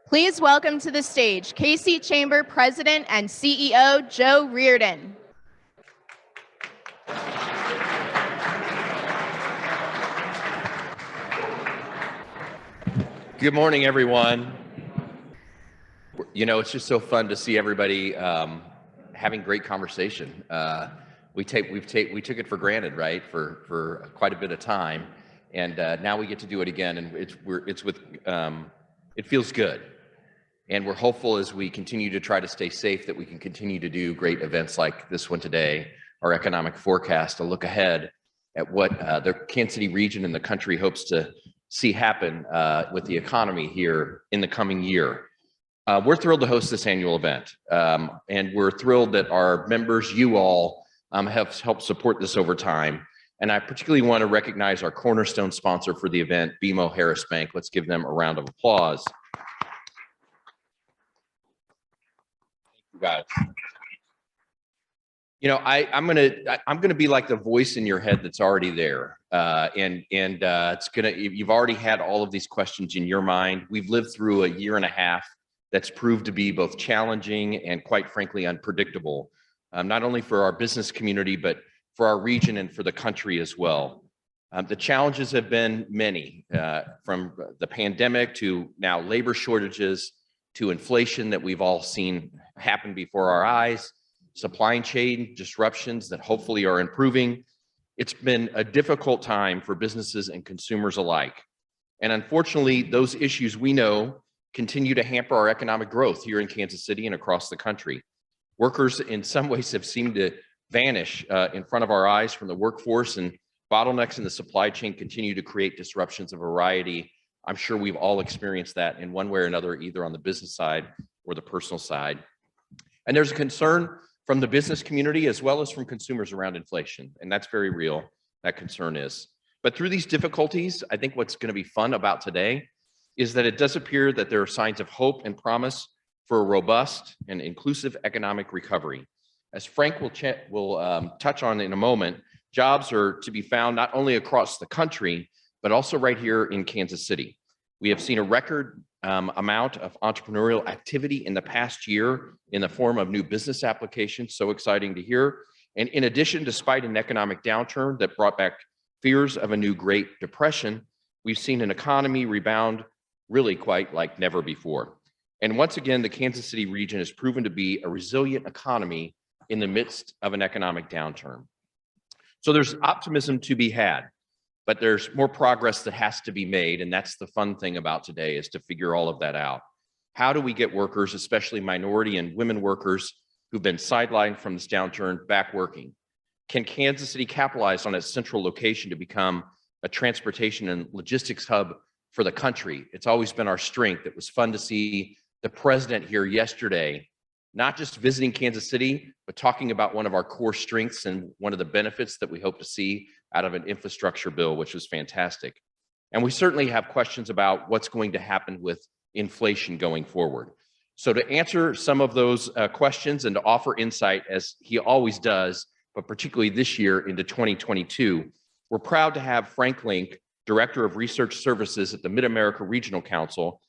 Please welcome to the stage KC Chamber President and CEO, Joe Reardon. Good morning, everyone. You know, it's just so fun to see everybody having great conversation. We took it for granted, right, for quite a bit of time, and now we get to do it again, and it feels good, and we're hopeful as we continue to try to stay safe that we can continue to do great events like this one today, our economic forecast, to look ahead at what the Kansas City region and the country hopes to see happen with the economy here in the coming year. We're thrilled to host this annual event, and we're thrilled that our members, you all, have helped support this over time. And I particularly want to recognize our cornerstone sponsor for the event, BMO Harris Bank. Let's give them a round of applause. Thank you, guys. You know, I'm gonna be like the voice in your head that's already there, you've already had all of these questions in your mind. We've lived through a year and a half that's proved to be both challenging and, quite frankly, unpredictable, not only for our business community, but for our region and for the country as well. The challenges have been many, from the pandemic to now labor shortages to inflation that we've all seen happen before our eyes, supply chain disruptions that hopefully are improving. It's been a difficult time for businesses and consumers alike. And unfortunately, those issues we know continue to hamper our economic growth here in Kansas City and across the country. Workers in some ways have seemed to vanish in front of our eyes from the workforce, and bottlenecks in the supply chain continue to create disruptions of variety. I'm sure we've all experienced that in one way or another, either on the business side or the personal side. And there's a concern from the business community as well as from consumers around inflation, and that's very real, that concern is. But through these difficulties, I think what's going to be fun about today is that it does appear that there are signs of hope and promise for a robust and inclusive economic recovery. As Frank will touch on in a moment, jobs are to be found not only across the country, but also right here in Kansas City. We have seen a record amount of entrepreneurial activity in the past year in the form of new business applications, so exciting to hear. And in addition, despite an economic downturn that brought back fears of a new Great Depression, we've seen an economy rebound really quite like never before. And once again, the Kansas City region has proven to be a resilient economy in the midst of an economic downturn. So there's optimism to be had, but there's more progress that has to be made, and that's the fun thing about today, is to figure all of that out. How do we get workers, especially minority and women workers who've been sidelined from this downturn, back working? Can Kansas City capitalize on its central location to become a transportation and logistics hub for the country? It's always been our strength. It was fun to see the president here yesterday, not just visiting Kansas City, but talking about one of our core strengths and one of the benefits that we hope to see out of an infrastructure bill, which was fantastic. And we certainly have questions about what's going to happen with inflation going forward. So to answer some of those questions and to offer insight, as he always does, but particularly this year into 2022, we're proud to have Frank Lenk, Director of Research Services at the Mid-America Regional Council,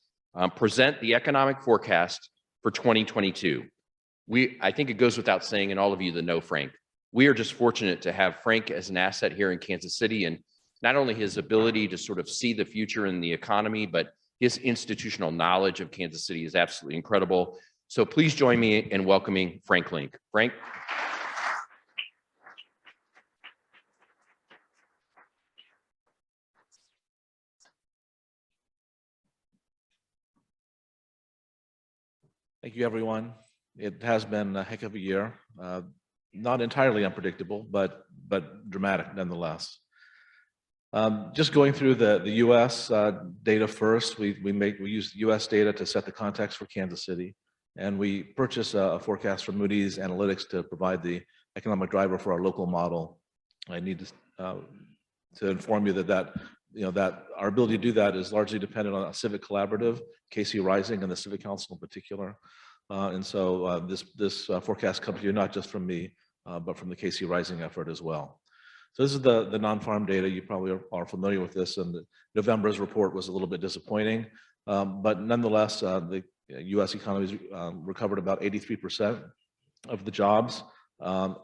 present the economic forecast for 2022. I think it goes without saying, and all of you that know Frank, we are just fortunate to have Frank as an asset here in Kansas City, and not only his ability to sort of see the future in the economy, but his institutional knowledge of Kansas City is absolutely incredible. So please join me in welcoming Frank Lenk. Frank. Thank you, everyone. It has been a heck of a year. Not entirely unpredictable, but dramatic nonetheless. Just going through the U.S. Data first, we use U.S. data to set the context for Kansas City, and we purchase a forecast from Moody's Analytics to provide the economic driver for our local model. I need to inform you that our ability to do that is largely dependent on a civic collaborative, KC Rising, and the Civic Council in particular. And so this forecast comes to you not just from me, but from the KC Rising effort as well. So this is the non-farm data. You probably are familiar with this, and November's report was a little bit disappointing. But nonetheless, the U.S. economy has recovered about 83% of the jobs. I'll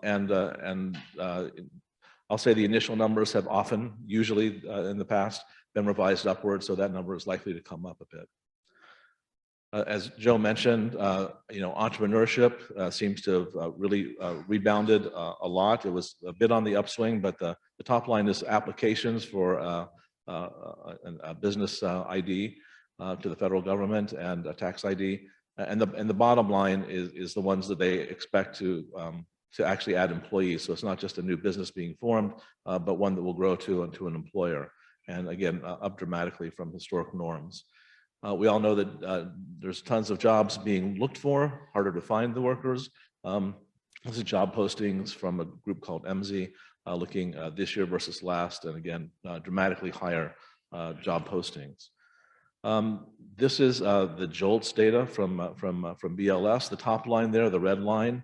say the initial numbers have often, usually in the past, been revised upwards, so that number is likely to come up a bit. As Joe mentioned, entrepreneurship seems to have really rebounded a lot. It was a bit on the upswing, but the top line is applications for a business ID to the federal government and a tax ID, and the bottom line is the ones that they expect to actually add employees. So it's not just a new business being formed, but one that will grow to an employer, and again up dramatically from historic norms. We all know that there's tons of jobs being looked for, harder to find the workers. This is job postings from a group called MZ, looking this year versus last, and again, dramatically higher job postings. This is the JOLTS data from BLS. The top line there, the red line,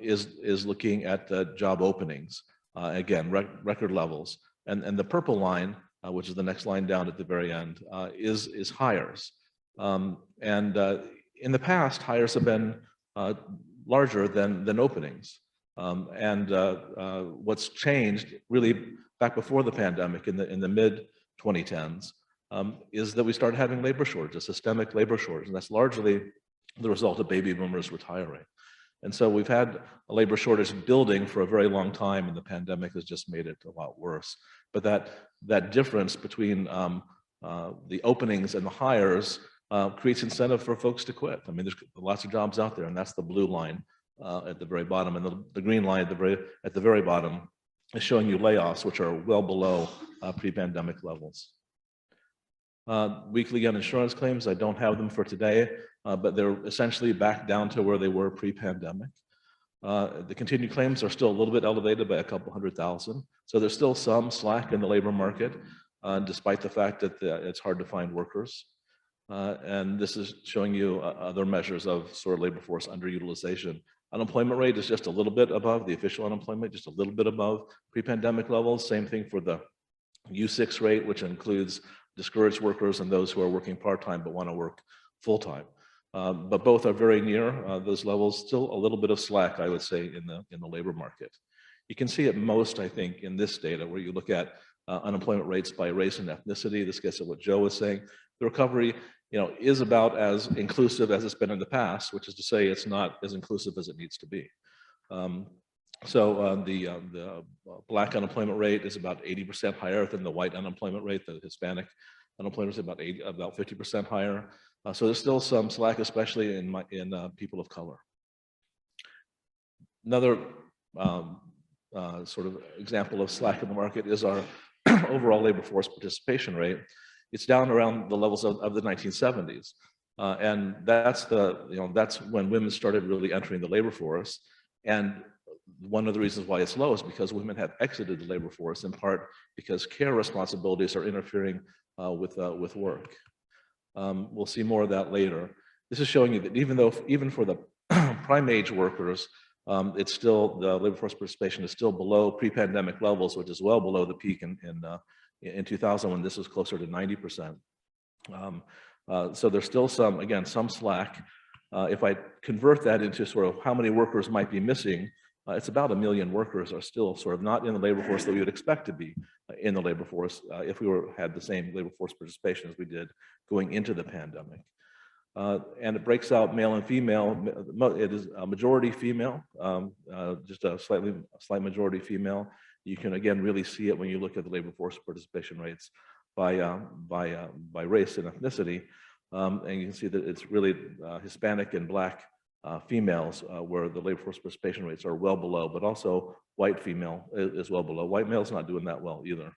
is looking at job openings. Again, record levels. And the purple line, which is the next line down at the very end, is hires. In the past, hires have been larger than openings. What's changed really back before the pandemic in the mid 2010s is that we started having labor shortages, systemic labor shortage, and that's largely the result of baby boomers retiring. And so we've had a labor shortage building for a very long time, and the pandemic has just made it a lot worse. But that difference between the openings and the hires creates incentive for folks to quit. I mean, there's lots of jobs out there, and that's the blue line at the very bottom, and the green line at the very bottom is showing you layoffs, which are well below pre-pandemic levels. Weekly uninsurance claims, I don't have them for today, but they're essentially back down to where they were pre-pandemic. The continued claims are still a little bit elevated by a couple 100,000. So there's still some slack in the labor market, despite the fact that it's hard to find workers. And this is showing you other measures of sort of labor force underutilization. Unemployment rate is just a little bit above the official unemployment, just a little bit above pre-pandemic levels. Same thing for the U6 rate, which includes discouraged workers and those who are working part-time but want to work full-time. But both are very near those levels. Still a little bit of slack, I would say, in the labor market. You can see it most, I think, in this data where you look at unemployment rates by race and ethnicity. This gets at what Joe was saying. The recovery, is about as inclusive as it's been in the past, which is to say it's not as inclusive as it needs to be. The black unemployment rate is about 80% higher than the white unemployment rate. The Hispanic unemployment is about 50% higher. So there's still some slack, especially in people of color. Another sort of example of slack in the market is our overall labor force participation rate. It's down around the levels of the 1970s. And that's when women started really entering the labor force. And one of the reasons why it's low is because women have exited the labor force, in part because care responsibilities are interfering with work. We'll see more of that later. This is showing you that even for the prime age workers, it's still, the labor force participation is still below pre-pandemic levels, which is well below the peak in 2000 when this was closer to 90%. So there's still some slack. If I convert that into sort of how many workers might be missing, it's about 1 million workers are still sort of not in the labor force that we would expect to be in the labor force if we had the same labor force participation as we did going into the pandemic. And it breaks out male and female. It is a majority female, just a slight majority female. You can again really see it when you look at the labor force participation rates by race and ethnicity. And you can see that it's really Hispanic and Black females where the labor force participation rates are well below, but also white female is well below. White males not doing that well either.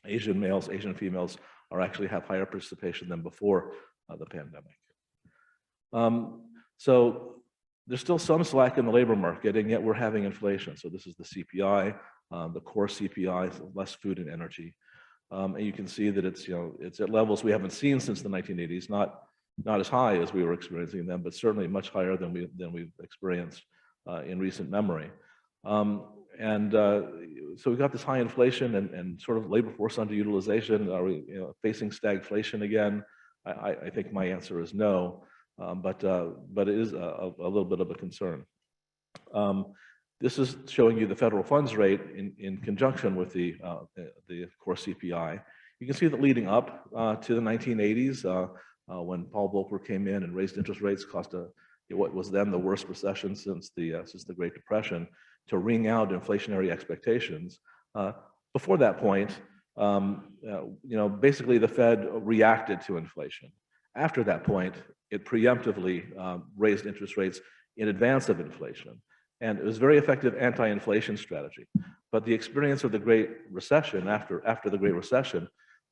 Asian males, Asian females actually have higher participation than before the pandemic. So there's still some slack in the labor market, and yet we're having inflation. So this is the CPI, the core CPI, less food and energy. And you can see that it's at levels we haven't seen since the 1980s, not as high as we were experiencing them, but certainly much higher than we've experienced in recent memory. So we've got this high inflation and sort of labor force underutilization. Are we facing stagflation again? I think my answer is no, but it is a little bit of a concern. This is showing you the federal funds rate in conjunction with the core CPI. You can see that leading up to the 1980s, when Paul Volcker came in and raised interest rates, caused what was then the worst recession since the Great Depression, to wring out inflationary expectations. Before that point, basically the Fed reacted to inflation. After that point, it preemptively raised interest rates in advance of inflation. And it was a very effective anti-inflation strategy. But the experience of the Great Recession, after the Great Recession,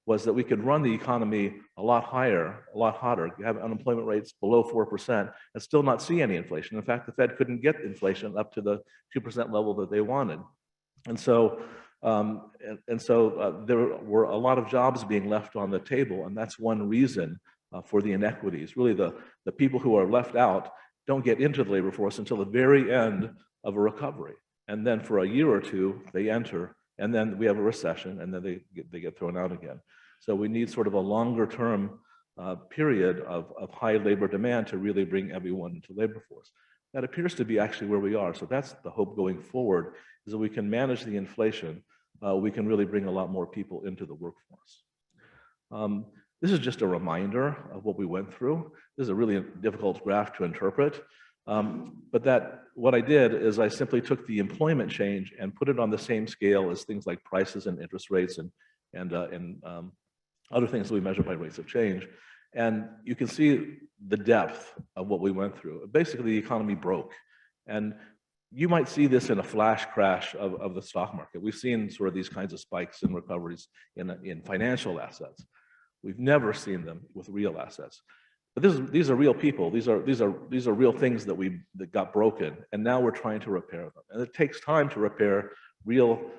was that we could run the economy a lot higher, a lot hotter, have unemployment rates below 4%, and still not see any inflation. In fact, the Fed couldn't get inflation up to the 2% level that they wanted. And so, there were a lot of jobs being left on the table, and that's one reason for the inequities. Really, the people who are left out don't get into the labor force until the very end of a recovery. And then for a year or two, they enter, and then we have a recession, and then they get thrown out again. So we need sort of a longer term period of high labor demand to really bring everyone into labor force. That appears to be actually where we are. So that's the hope going forward, is that we can manage the inflation. We can really bring a lot more people into the workforce. This is just a reminder of what we went through. This is a really difficult graph to interpret. But what I did is I simply took the employment change and put it on the same scale as things like prices and interest rates and other things that we measure by rates of change. And you can see the depth of what we went through. Basically, the economy broke. And you might see this in a flash crash of the stock market. We've seen sort of these kinds of spikes and recoveries in financial assets. We've never seen them with real assets. But these are real people. These are real things that got broken, and now we're trying to repair them. And it takes time to repair real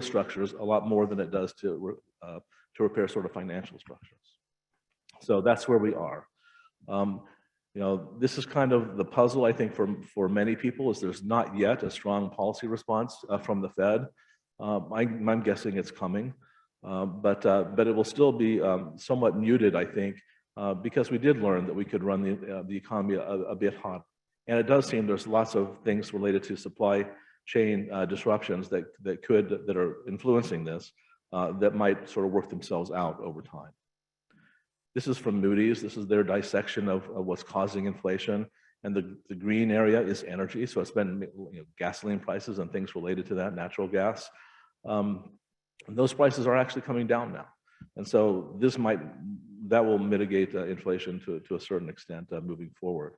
structures a lot more than it does to repair sort of financial structures. So that's where we are. This is kind of the puzzle, I think, for many people, is there's not yet a strong policy response from the Fed. I'm guessing it's coming, but it will still be somewhat muted, I think, because we did learn that we could run the economy a bit hot. And it does seem there's lots of things related to supply chain disruptions that are influencing this that might sort of work themselves out over time. This is from Moody's. This is their dissection of what's causing inflation. And the green area is energy. So it's been gasoline prices and things related to that, natural gas. And those prices are actually coming down now. And so that will mitigate inflation to a certain extent moving forward.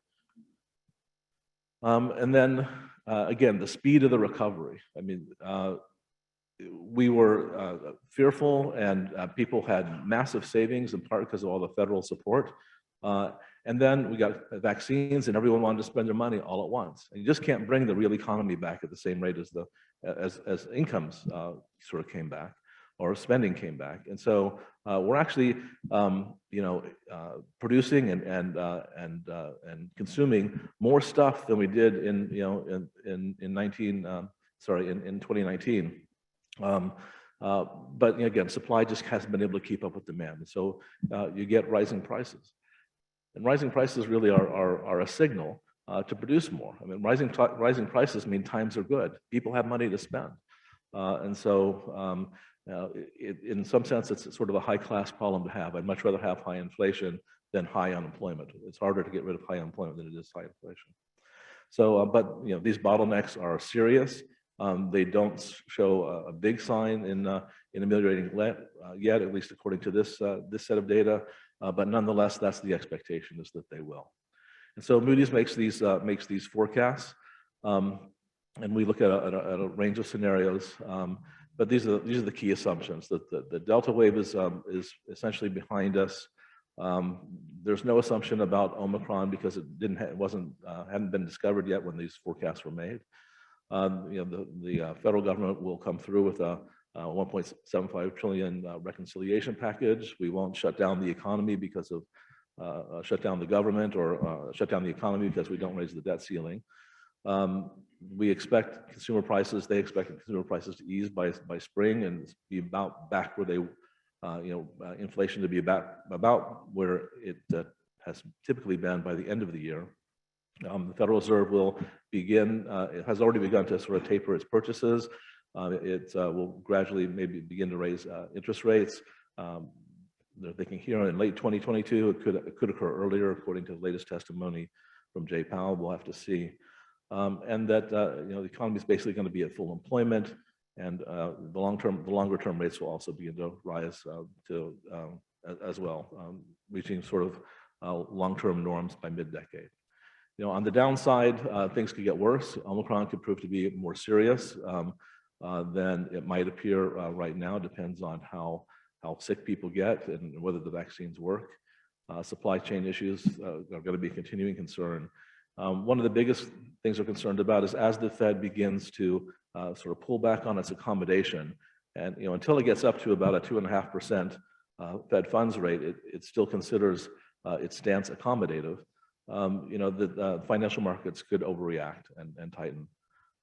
And then again, the speed of the recovery. I mean, we were fearful, and people had massive savings in part because of all the federal support. And then we got vaccines, and everyone wanted to spend their money all at once. And you just can't bring the real economy back at the same rate as incomes sort of came back, or spending came back. And so we're actually, producing and consuming more stuff than we did in 2019. But again, supply just hasn't been able to keep up with demand. And so you get rising prices. And rising prices really are a signal to produce more. I mean, rising prices mean times are good. People have money to spend. And so in some sense, it's sort of a high-class problem to have. I'd much rather have high inflation than high unemployment. It's harder to get rid of high unemployment than it is high inflation. So, but these bottlenecks are serious. They don't show a big sign in ameliorating yet, at least according to this set of data. But nonetheless, that's the expectation, is that they will. And so Moody's makes these forecasts, and we look at a range of scenarios. But these are the key assumptions: that the Delta wave is essentially behind us. There's no assumption about Omicron because it hadn't been discovered yet when these forecasts were made. The federal government will come through with a 1.75 trillion reconciliation package. We won't shut down the economy because of shut down the government or shut down the economy because we don't raise the debt ceiling. We expect consumer prices. They expect consumer prices to ease by spring and be about back where they inflation to be about where it has typically been by the end of the year. The Federal Reserve will begin, it has already begun to sort of taper its purchases. It will gradually maybe begin to raise interest rates. They're thinking here in late 2022, it could occur earlier, according to the latest testimony from Jay Powell. We'll have to see. And that the economy is basically going to be at full employment, and the longer term rates will also begin to rise as well, reaching sort of long-term norms by mid-decade. On the downside, things could get worse. Omicron could prove to be more serious than it might appear right now. Depends on how sick people get and whether the vaccines work. Supply chain issues are going to be a continuing concern. One of the biggest things we're concerned about is as the Fed begins to sort of pull back on its accommodation, and until it gets up to about a 2.5% Fed funds rate, it still considers its stance accommodative. The financial markets could overreact and tighten.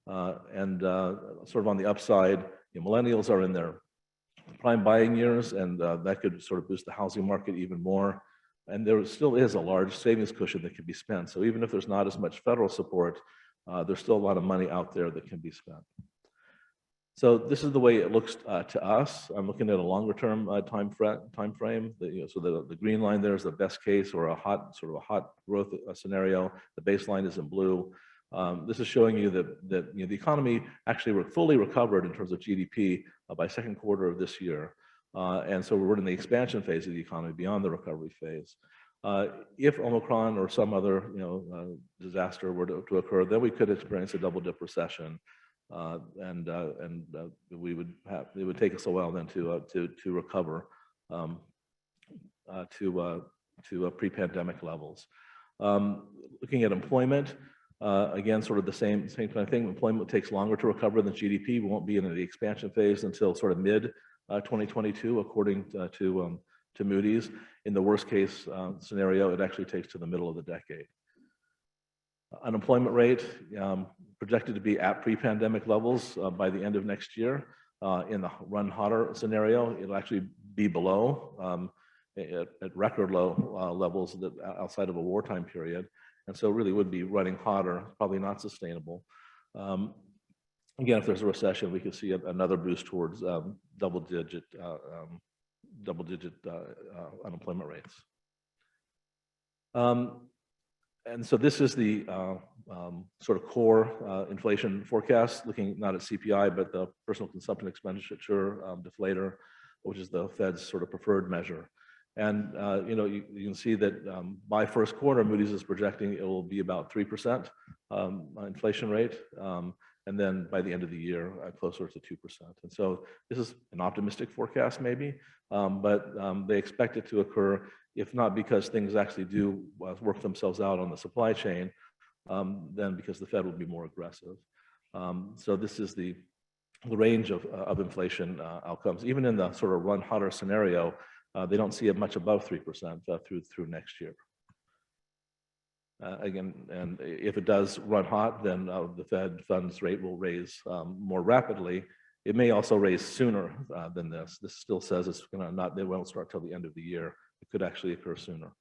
Sort of on the upside, millennials are in their prime buying years, and that could sort of boost the housing market even more. And there still is a large savings cushion that can be spent. So even if there's not as much federal support, there's still a lot of money out there that can be spent. So this is the way it looks to us. I'm looking at a longer term time frame. So the green line there is the best case, or a hot growth scenario. The baseline is in blue. This is showing you that the economy actually fully recovered in terms of GDP by second quarter of this year. And so we're in the expansion phase of the economy beyond the recovery phase. If Omicron or some other disaster were to occur, then we could experience a double-dip recession, and it would take us a while then to recover to pre-pandemic levels. Looking at employment, again, sort of the same kind of thing. Employment takes longer to recover than GDP. We won't be in the expansion phase until sort of mid 2022, according to Moody's. In the worst case scenario, it actually takes to the middle of the decade. Unemployment rate projected to be at pre-pandemic levels by the end of next year. In the run hotter scenario, it'll actually be below at record low levels outside of a wartime period. And so really would be running hotter, probably not sustainable. Again, if there's a recession, we could see another boost towards double-digit unemployment rates. And so this is the sort of core inflation forecast, looking not at CPI, but the personal consumption expenditure deflator, which is the Fed's sort of preferred measure. And you can see that by first quarter, Moody's is projecting it will be about 3% inflation rate. And then by the end of the year, closer to 2%. And so this is an optimistic forecast maybe, but they expect it to occur, if not because things actually do work themselves out on the supply chain, then because the Fed will be more aggressive. So this is the range of inflation outcomes. Even in the sort of run hotter scenario, they don't see it much above 3% through next year. Again, and if it does run hot, then the Fed funds rate will raise more rapidly. It may also raise sooner than this. This still says it's going to not, they won't start till the end of the year. It could actually occur sooner.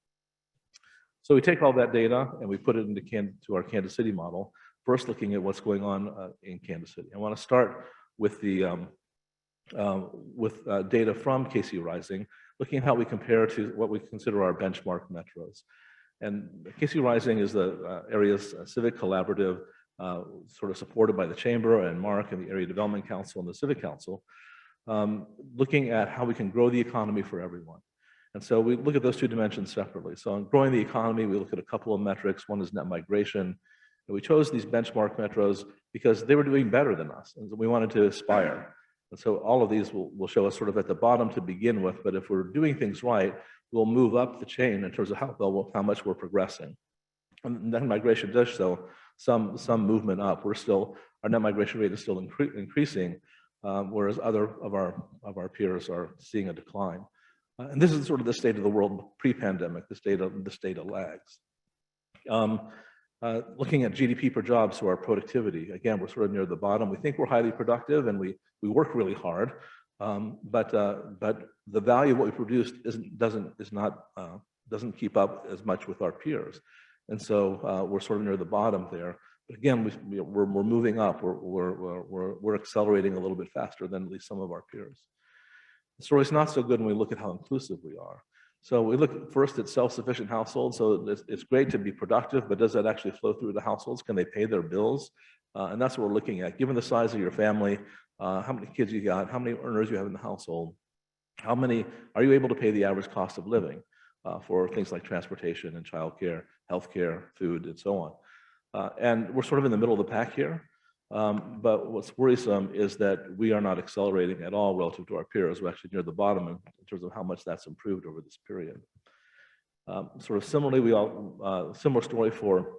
So we take all that data and we put it into our Kansas City model. First, looking at what's going on in Kansas City. I want to start with the data from KC Rising, looking at how we compare to what we consider our benchmark metros. And KC Rising is the area's civic collaborative, sort of supported by the Chamber and Mark and the Area Development Council and the Civic Council, looking at how we can grow the economy for everyone. And so we look at those two dimensions separately. So in growing the economy, we look at a couple of metrics. One is net migration. And we chose these benchmark metros because they were doing better than us, and we wanted to aspire. And so all of these will show us sort of at the bottom to begin with, but if we're doing things right, we'll move up the chain in terms of how much we're progressing. And net migration does show some movement up. Our net migration rate is still increasing, whereas other of our peers are seeing a decline. And this is sort of the state of the world pre-pandemic. This data lags. Looking at GDP per job, so our productivity, again, we're sort of near the bottom. We think we're highly productive and we work really hard, But the value of what we produced doesn't keep up as much with our peers, and so we're sort of near the bottom there. But again, we're moving up. We're accelerating a little bit faster than at least some of our peers. The story's not so good when we look at how inclusive we are. So we look first at self-sufficient households. So it's great to be productive, but does that actually flow through the households? Can they pay their bills? And that's what we're looking at. Given the size of your family, how many kids you got, how many earners you have in the household, how many are you able to pay the average cost of living for things like transportation and childcare, healthcare, food, and so on. And we're sort of in the middle of the pack here. But what's worrisome is that we are not accelerating at all relative to our peers. We're actually near the bottom in terms of how much that's improved over this period. Sort of similarly, similar story for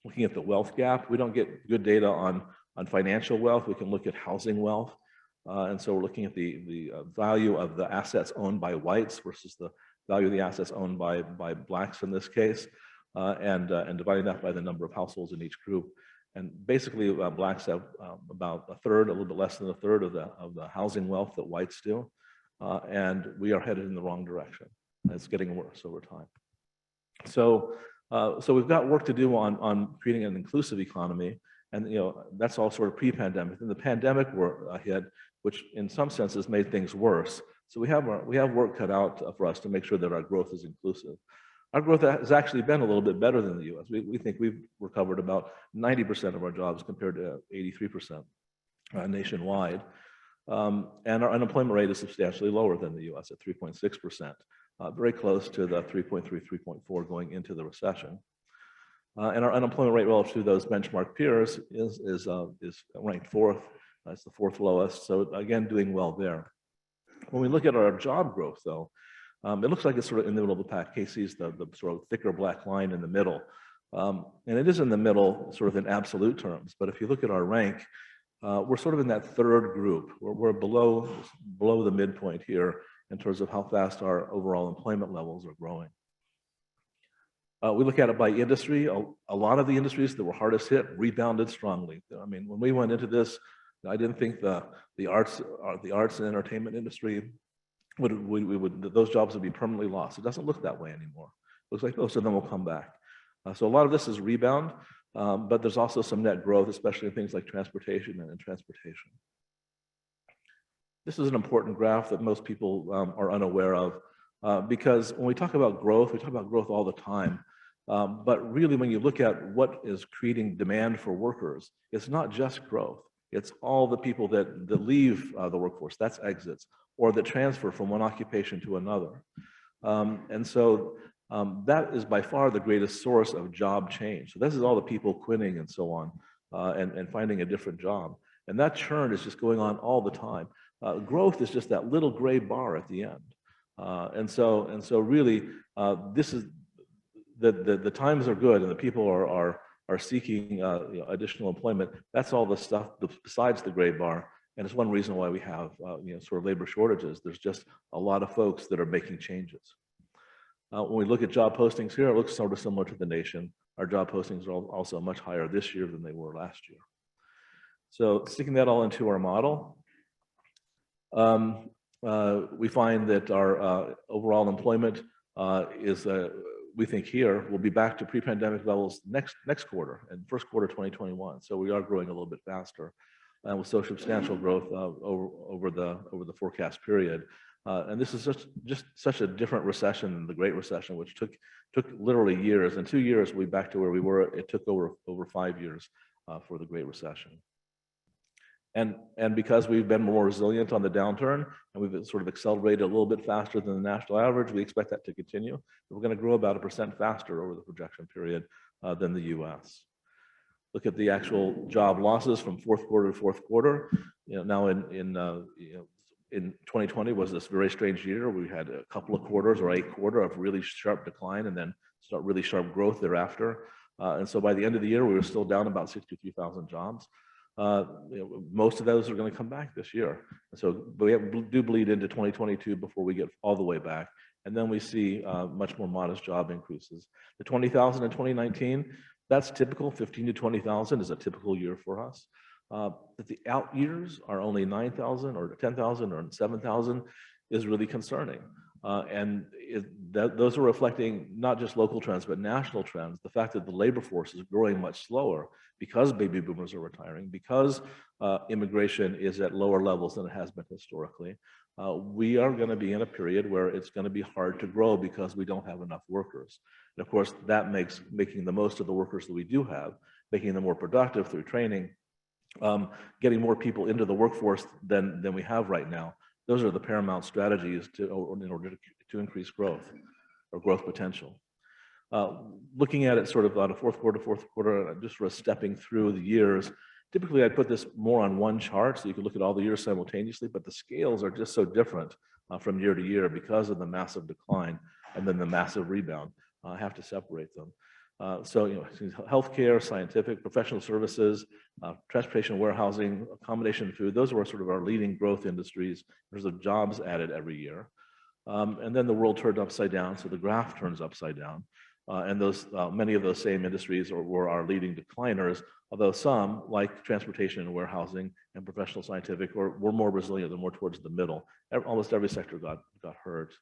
looking at the wealth gap. We don't get good data on financial wealth. We can look at housing wealth. And so we're looking at the value of the assets owned by whites versus the value of the assets owned by blacks in this case, and dividing that by the number of households in each group. And basically, blacks have about a third, a little bit less than a third of the housing wealth that whites do, and we are headed in the wrong direction. It's getting worse over time. So we've got work to do on creating an inclusive economy, and that's all sort of pre-pandemic. In the pandemic, we're ahead, which in some senses made things worse. So we have work cut out for us to make sure that our growth is inclusive. Our growth has actually been a little bit better than the U.S. We think we've recovered about 90% of our jobs compared to 83% nationwide. And our unemployment rate is substantially lower than the U.S. at 3.6%, very close to the 3.3, 3.4 going into the recession. And our unemployment rate relative to those benchmark peers is ranked fourth. It's the fourth lowest. So again, doing well there. When we look at our job growth, though, it looks like it's sort of in the middle of the pack. KC is the sort of thicker black line in the middle. And it is in the middle sort of in absolute terms. But if you look at our rank, we're sort of in that third group. We're below the midpoint here in terms of how fast our overall employment levels are growing. We look at it by industry. A lot of the industries that were hardest hit rebounded strongly. I mean, when we went into this, I didn't think the arts and entertainment industry those jobs would be permanently lost. It doesn't look that way anymore. It looks like most of them will come back. So a lot of this is rebound, but there's also some net growth, especially in things like transportation and transportation. This is an important graph that most people are unaware of, because when we talk about growth all the time. But really, when you look at what is creating demand for workers, it's not just growth. It's all the people that leave the workforce, that's exits, or that transfer from one occupation to another. And so that is by far the greatest source of job change. So this is all the people quitting and so on, and finding a different job. And that churn is just going on all the time. Growth is just that little gray bar at the end. And so really, this is the times are good and the people are seeking additional employment. That's all the stuff besides the gray bar. And it's one reason why we have sort of labor shortages. There's just a lot of folks that are making changes. When we look at job postings here, it looks sort of similar to the nation. Our job postings are also much higher this year than they were last year. So sticking that all into our model, we find that our overall employment is, we think here, will be back to pre-pandemic levels next quarter, and first quarter 2021. So we are growing a little bit faster. With so substantial growth over the forecast period, and this is just such a different recession than the Great Recession, which took literally years. In 2 years, we'll be back to where we were. It took over 5 years for the Great Recession. And because we've been more resilient on the downturn, and we've sort of accelerated a little bit faster than the national average, we expect that to continue. We're going to grow about 1% faster over the projection period than the U.S. Look at the actual job losses from fourth quarter to fourth quarter. Now in 2020 was this very strange year. We had a couple of quarters or a quarter of really sharp decline and then start really sharp growth thereafter. And so by the end of the year, we were still down about 63,000 jobs. Most of those are going to come back this year. So we do bleed into 2022 before we get all the way back. And then we see much more modest job increases. The 20,000 in 2019, that's typical. 15 to 20,000 is a typical year for us. that the out years are only 9,000 or 10,000 or 7,000 is really concerning. Those are reflecting not just local trends, but national trends. The fact that the labor force is growing much slower because baby boomers are retiring, because immigration is at lower levels than it has been historically. We are going to be in a period where it's going to be hard to grow because we don't have enough workers. And of course, that makes making the most of the workers that we do have, making them more productive through training, getting more people into the workforce than we have right now. Those are the paramount strategies in order to increase growth or growth potential. Looking at it sort of on a fourth quarter, just sort of stepping through the years. Typically, I'd put this more on one chart so you can look at all the years simultaneously, but the scales are just so different from year to year because of the massive decline and then the massive rebound. I have to separate them. Healthcare, scientific, professional services, transportation, warehousing, accommodation, food, those are sort of our leading growth industries. There's the jobs added every year. And then the world turned upside down, so the graph turns upside down. And those many of those same industries were our leading decliners, although some, like transportation and warehousing and professional scientific, were more resilient and more towards the middle. Almost every sector got hurt.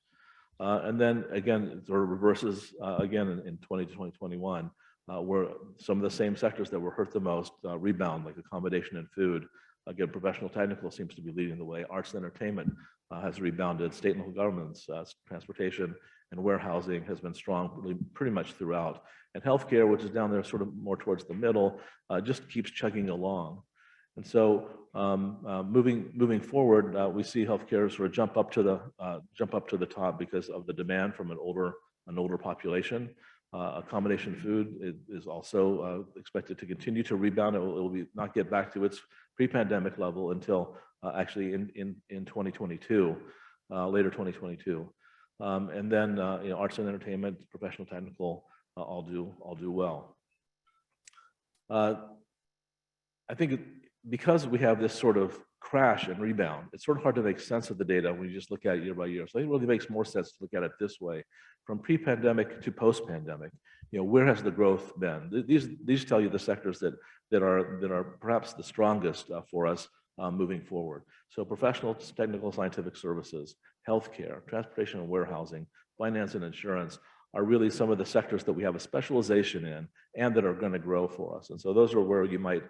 And then again, it sort of reverses again in 20 to 2021, where some of the same sectors that were hurt the most rebound, like accommodation and food. Again, professional technical seems to be leading the way. Arts and entertainment has rebounded. State and local governments, transportation and warehousing has been strong really pretty much throughout. And healthcare, which is down there sort of more towards the middle, just keeps chugging along. And so moving forward, we see healthcare sort of jump up to the top because of the demand from an older population. Accommodation food is also expected to continue to rebound. It will not get back to its pre-pandemic level until actually in 2022, later 2022. And then arts and entertainment, professional, technical, all do well. I think because we have this sort of crash and rebound, it's sort of hard to make sense of the data when you just look at it year by year. So I think it really makes more sense to look at it this way. From pre-pandemic to post-pandemic, where has the growth been? These tell you the sectors that are perhaps the strongest for us moving forward. So professional, technical, scientific services, healthcare, transportation and warehousing, finance and insurance are really some of the sectors that we have a specialization in and that are going to grow for us. And so those are where you might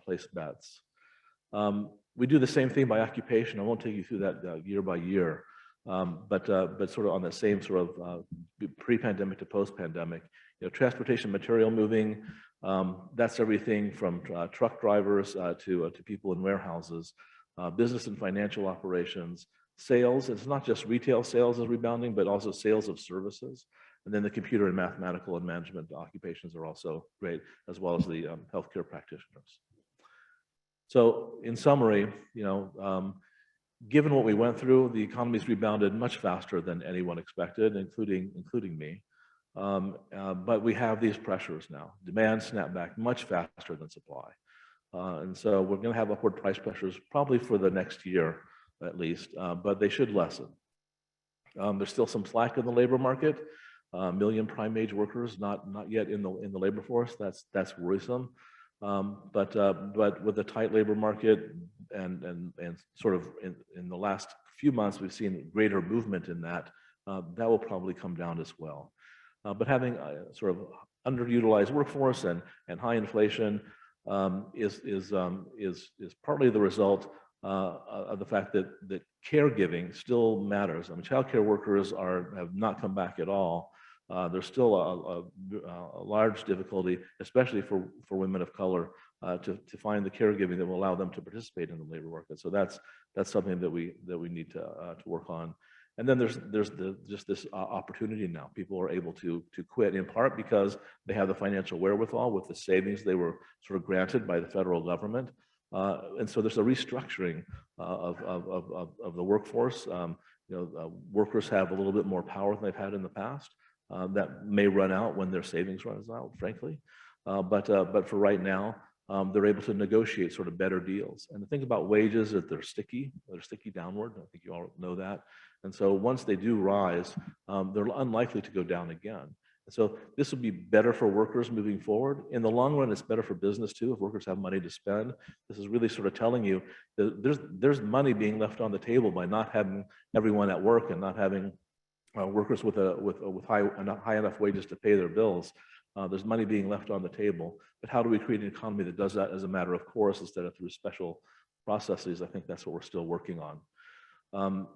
place bets. We do the same thing by occupation. I won't take you through that year by year, but sort of on the same sort of pre-pandemic to post-pandemic. Transportation, material moving, that's everything from truck drivers to people in warehouses, business and financial operations, sales. It's not just retail sales is rebounding, but also sales of services. And then the computer and mathematical and management occupations are also great, as well as the healthcare practitioners. So in summary, given what we went through, the economy's rebounded much faster than anyone expected, including me. But we have these pressures now. Demand snapped back much faster than supply. And so we're going to have upward price pressures probably for the next year at least, but they should lessen. There's still some slack in the labor market. Million prime age workers not yet in the labor force. That's worrisome. But with the tight labor market and sort of in the last few months, we've seen greater movement in that. That will probably come down as well. But having a sort of underutilized workforce and high inflation is partly the result of the fact that caregiving still matters. I mean, childcare workers have not come back at all. There's still a large difficulty, especially for women of color, to find the caregiving that will allow them to participate in the labor market. So that's something that we need to work on. And then there's just this opportunity now. People are able to quit in part because they have the financial wherewithal with the savings they were sort of granted by the federal government. And so there's a restructuring of the workforce. Workers have a little bit more power than they've had in the past. That may run out when their savings runs out, frankly. But for right now, they're able to negotiate sort of better deals. And the thing about wages is that they're sticky downward. I think you all know that. And so once they do rise, they're unlikely to go down again. So this will be better for workers moving forward. In the long run, it's better for business too, if workers have money to spend. This is really sort of telling you that there's money being left on the table by not having everyone at work and not having workers with high enough wages to pay their bills. There's money being left on the table. But how do we create an economy that does that as a matter of course instead of through special processes? I think that's what we're still working on.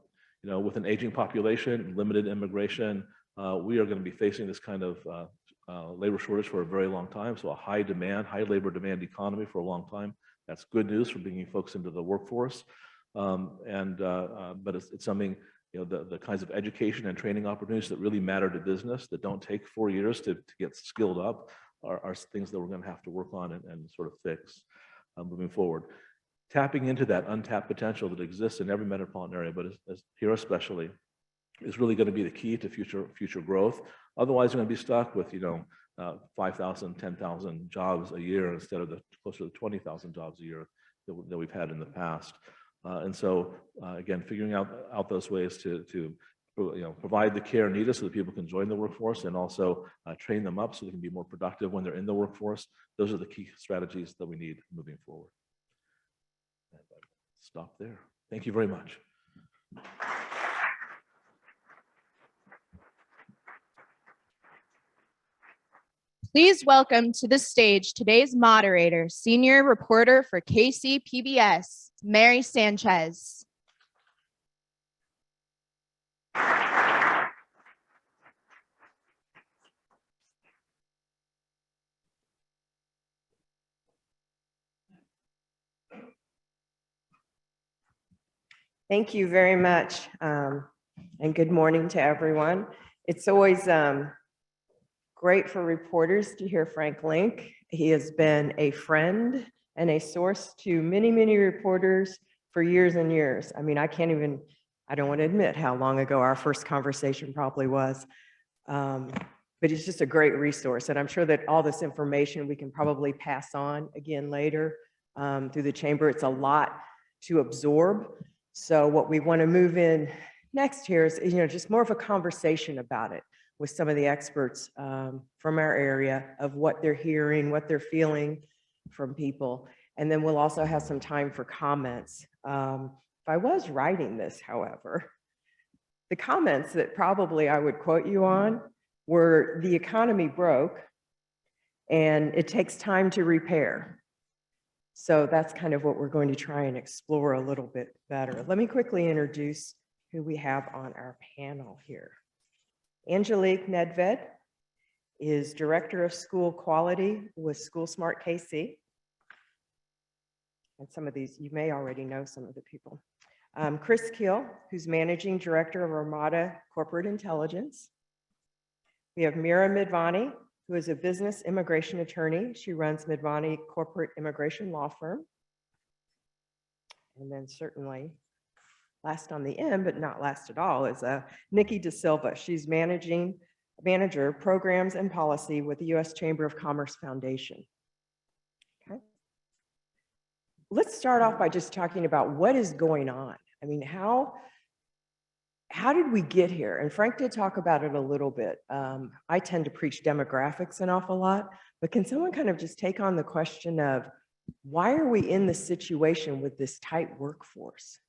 With an aging population, limited immigration, we are going to be facing this kind of labor shortage for a very long time. So a high labor demand economy for a long time. That's good news for bringing folks into the workforce. But it's something, the kinds of education and training opportunities that really matter to business that don't take 4 years to get skilled up are things that we're going to have to work on and sort of fix moving forward. Tapping into that untapped potential that exists in every metropolitan area, but as here especially, is really going to be the key to future growth. Otherwise, we're going to be stuck with 5,000, 10,000 jobs a year instead of the closer to 20,000 jobs a year that we've had in the past. And so, again, figuring out those ways to provide the care needed so that people can join the workforce and also train them up so they can be more productive when they're in the workforce. Those are the key strategies that we need moving forward. Stop there. Thank you very much. Please welcome to the stage today's moderator, senior reporter for KC PBS, Mary Sanchez. Thank you very much, and good morning to everyone. It's always great for reporters to hear Frank Lenk. He has been a friend and a source to many, many reporters for years and years. I mean, I don't want to admit how long ago our first conversation probably was, but it's just a great resource. And I'm sure that all this information we can probably pass on again later through the chamber. It's a lot to absorb. So what we want to move in next here is, just more of a conversation about it with some of the experts from our area of what they're hearing, what they're feeling from people. And then we'll also have some time for comments. If I was writing this, however, the comments that probably I would quote you on were the economy broke and it takes time to repair. So that's kind of what we're going to try and explore a little bit better. Let me quickly introduce who we have on our panel here. Angelique Nedved is Director of School Quality with SchoolSmartKC. And some of these, you may already know some of the people. Kuehl, who's Managing Director of Armada Corporate Intelligence. We have Mira Mdivani, who is a business immigration attorney. She runs Mdivani Corporate Immigration Law Firm. And then certainly, last on the end, but not last at all, is Niki DaSilva. She's Manager, Programs and Policy with the U.S. Chamber of Commerce Foundation. Okay. Let's start off by just talking about what is going on. I mean, how did we get here? And Frank did talk about it a little bit. I tend to preach demographics an awful lot, but can someone kind of just take on the question of why are we in this situation with this tight workforce?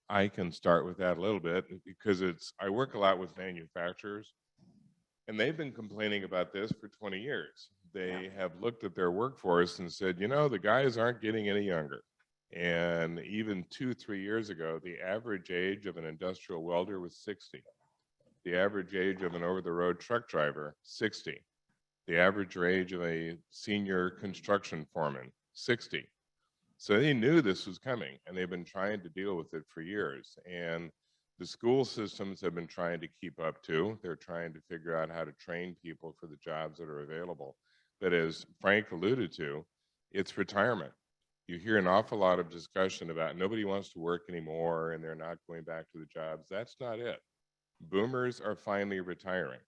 I can start with that a little bit because I work a lot with manufacturers and they've been complaining about this for 20 years. They have looked at their workforce and said, the guys aren't getting any younger. And even 2-3 years ago, the average age of an industrial welder was 60. The average age of an over-the-road truck driver, 60. The average age of a senior construction foreman, 60. So they knew this was coming, and they've been trying to deal with it for years. And the school systems have been trying to keep up too. They're trying to figure out how to train people for the jobs that are available. But as Frank alluded to, it's retirement. You hear an awful lot of discussion about nobody wants to work anymore and they're not going back to the jobs. That's not it. Boomers are finally retiring.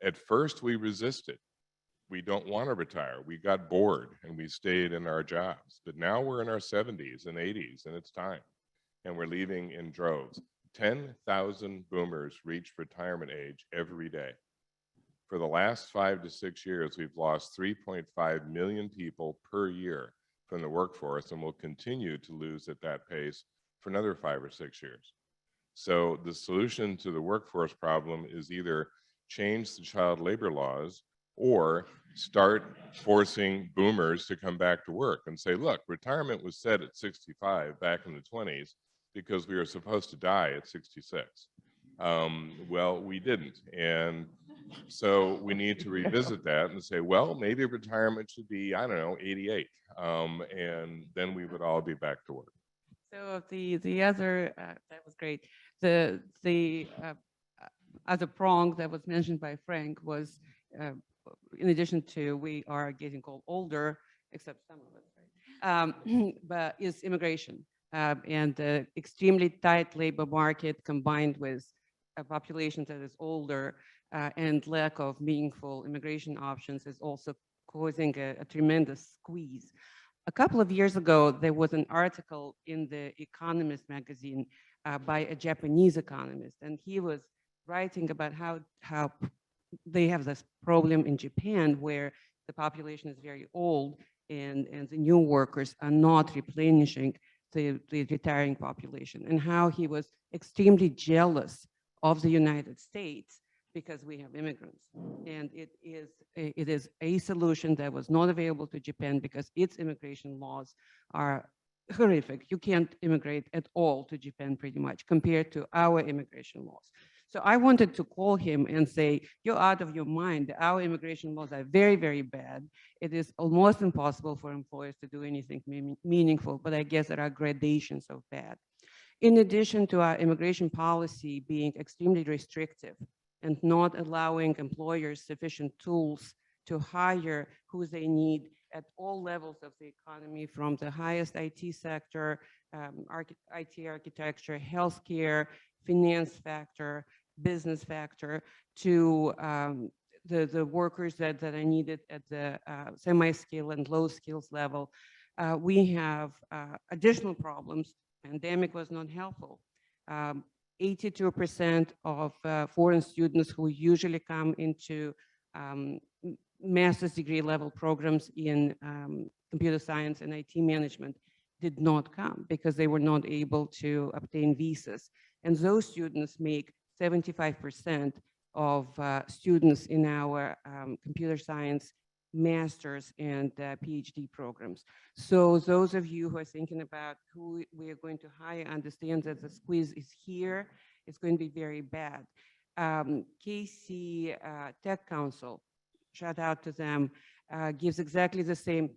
At first, we resisted. We don't want to retire. We got bored and we stayed in our jobs. But now we're in our 70s and 80s and it's time. And we're leaving in droves. 10,000 boomers reach retirement age every day. For the last 5 to 6 years, we've lost 3.5 million people per year from the workforce, and will continue to lose at that pace for another 5 or 6 years. So the solution to the workforce problem is either change the child labor laws or start forcing boomers to come back to work and say, look, retirement was set at 65 back in the 20s because we were supposed to die at 66. Well, we didn't. And so we need to revisit that and say, well, maybe retirement should be, I don't know, 88. And then we would all be back to work. So the other, that was great. The other prong that was mentioned by Frank was, in addition to we are getting older, except some of us, right? But is immigration and the extremely tight labor market combined with a population that is older and lack of meaningful immigration options is also causing a tremendous squeeze. A couple of years ago, there was an article in the Economist magazine by a Japanese economist, and he was writing about how they have this problem in Japan where the population is very old and the new workers are not replenishing the retiring population, and how he was extremely jealous of the United States because we have immigrants. And it is a solution that was not available to Japan because its immigration laws are horrific. You can't immigrate at all to Japan pretty much compared to our immigration laws. So I wanted to call him and say, you're out of your mind. Our immigration laws are very, very bad. It is almost impossible for employers to do anything meaningful, but I guess there are gradations of bad. In addition to our immigration policy being extremely restrictive and not allowing employers sufficient tools to hire who they need at all levels of the economy, from the highest IT sector, IT architecture, healthcare, finance factor, business factor, to the workers that are needed at the semi-skill and low skills level. We have additional problems. Pandemic was not helpful. 82% of foreign students who usually come into master's degree level programs in computer science and IT management did not come because they were not able to obtain visas. And those students make 75% of students in our computer science master's and PhD programs. So those of you who are thinking about who we are going to hire understand that the squeeze is here. It's going to be very bad. KC Tech Council, shout out to them, gives exactly the same,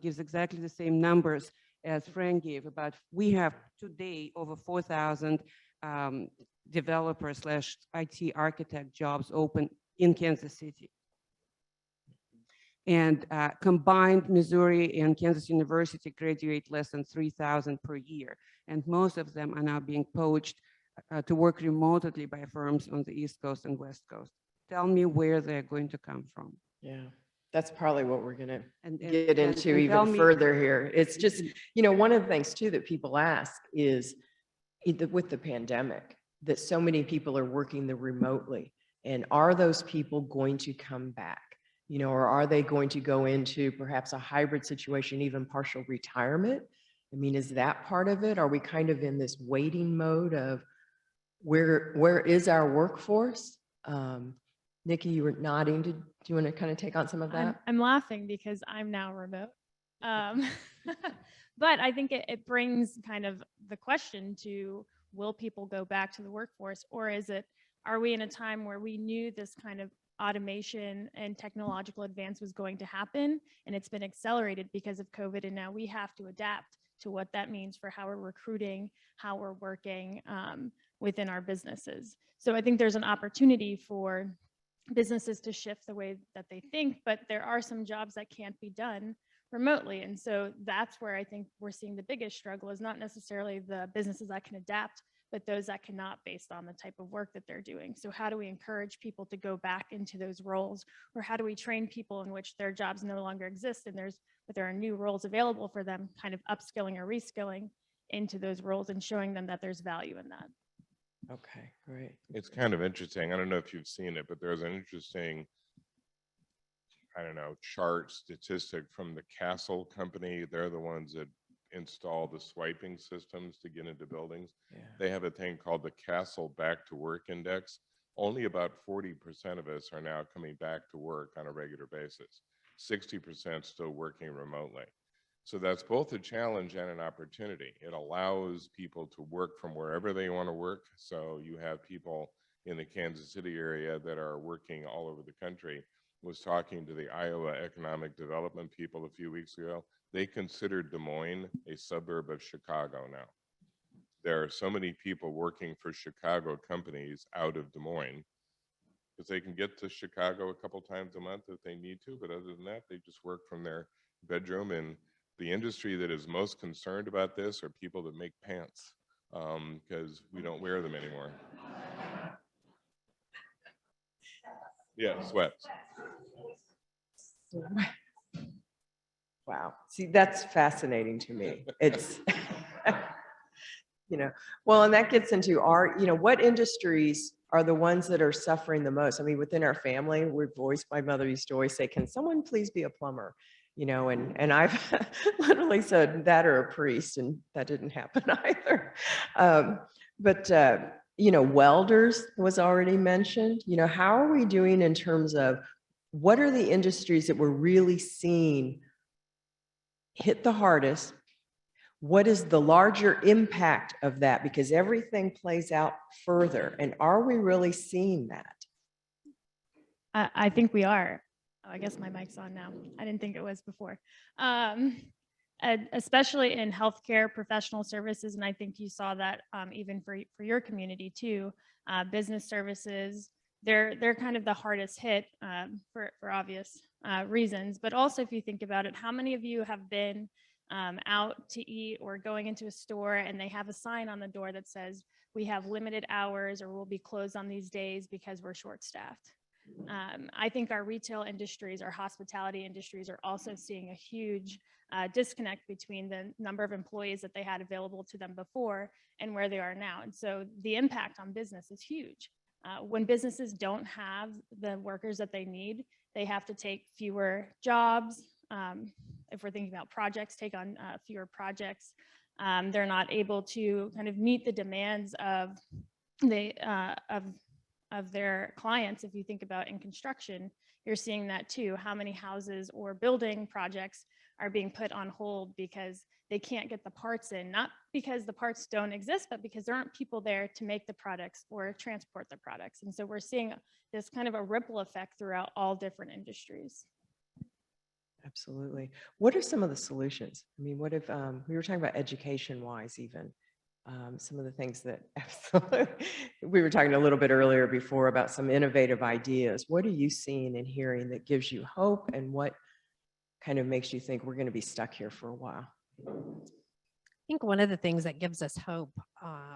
gives exactly the same numbers as Frank gave about, we have today over 4,000 developer / IT architect jobs open in Kansas City. And combined Missouri and Kansas University graduate less than 3,000 per year. And most of them are now being poached to work remotely by firms on the East Coast and West Coast. Tell me where they're going to come from. Yeah, that's probably what we're going to get into even further here. It's just, you know, one of the things too that people ask is with the pandemic, that so many people are working remotely, and are those people going to come back? You know, or are they going to go into perhaps a hybrid situation, even partial retirement? I mean, is that part of it? Are we kind of in this waiting mode of where is our workforce? Nikki, you were nodding. Do you want to kind of take on some of that? I'm laughing because I'm now remote. But I think it brings kind of the question to, will people go back to the workforce, or are we in a time where we knew this kind of automation and technological advance was going to happen, and it's been accelerated because of COVID, and now we have to adapt to what that means for how we're recruiting, how we're working within our businesses. So I think there's an opportunity for businesses to shift the way that they think, but there are some jobs that can't be done remotely. And so that's where I think we're seeing the biggest struggle, is not necessarily the businesses that can adapt, but those that cannot, based on the type of work that they're doing. So how do we encourage people to go back into those roles, or how do we train people in which their jobs no longer exist and but there are new roles available for them, kind of upskilling or reskilling into those roles and showing them that there's value in that. Okay, great. It's kind of interesting. I don't know if you've seen it, but there's an interesting, I don't know, chart statistic from the Castle company. They're the ones that install the swiping systems to get into buildings. Yeah. They have a thing called the Castle Back to Work Index. Only about 40% of us are now coming back to work on a regular basis. 60% still working remotely. So that's both a challenge and an opportunity. It allows people to work from wherever they want to work. So you have people in the Kansas City area that are working all over the country. Was talking to the Iowa Economic Development people a few weeks ago. They consider Des Moines a suburb of Chicago now. There are so many people working for Chicago companies out of Des Moines because they can get to Chicago a couple times a month if they need to, but other than that, they just work from their bedroom. And the industry that is most concerned about this are people that make pants because we don't wear them anymore. Yeah, sweats. Wow. See, that's fascinating to me. It's, well, and that gets into our, what industries are the ones that are suffering the most? I mean, within our family, my mother used to always say, can someone please be a plumber? And I've literally said that or a priest, and that didn't happen either. Welders was already mentioned. How are we doing in terms of what are the industries that we're really seeing hit the hardest? What is the larger impact of that? Because everything plays out further. And are we really seeing that? I think we are. Oh, I guess my mic's on now. I didn't think it was before. Especially in healthcare, professional services, and I think you saw that even for your community too. Business services, they're kind of the hardest hit for obvious reasons. But also, if you think about it, how many of you have been out to eat or going into a store and they have a sign on the door that says we have limited hours or we'll be closed on these days because we're short-staffed? I think our retail industries, our hospitality industries are also seeing a huge disconnect between the number of employees that they had available to them before and where they are now. And so the impact on business is huge. When businesses don't have the workers that they need, they have to take fewer jobs. If we're thinking about projects, take on fewer projects. They're not able to kind of meet the demands of their clients. If you think about in construction, you're seeing that too. How many houses or building projects are being put on hold because they can't get the parts in, not because the parts don't exist, but because there aren't people there to make the products or transport the products. And so we're seeing this kind of a ripple effect throughout all different industries. Absolutely. What are some of the solutions? I mean, what if we were talking about education-wise even? Some of the things that absolutely, we were talking a little bit earlier before about some innovative ideas. What are you seeing and hearing that gives you hope, and what kind of makes you think we're going to be stuck here for a while? I think one of the things that gives us hope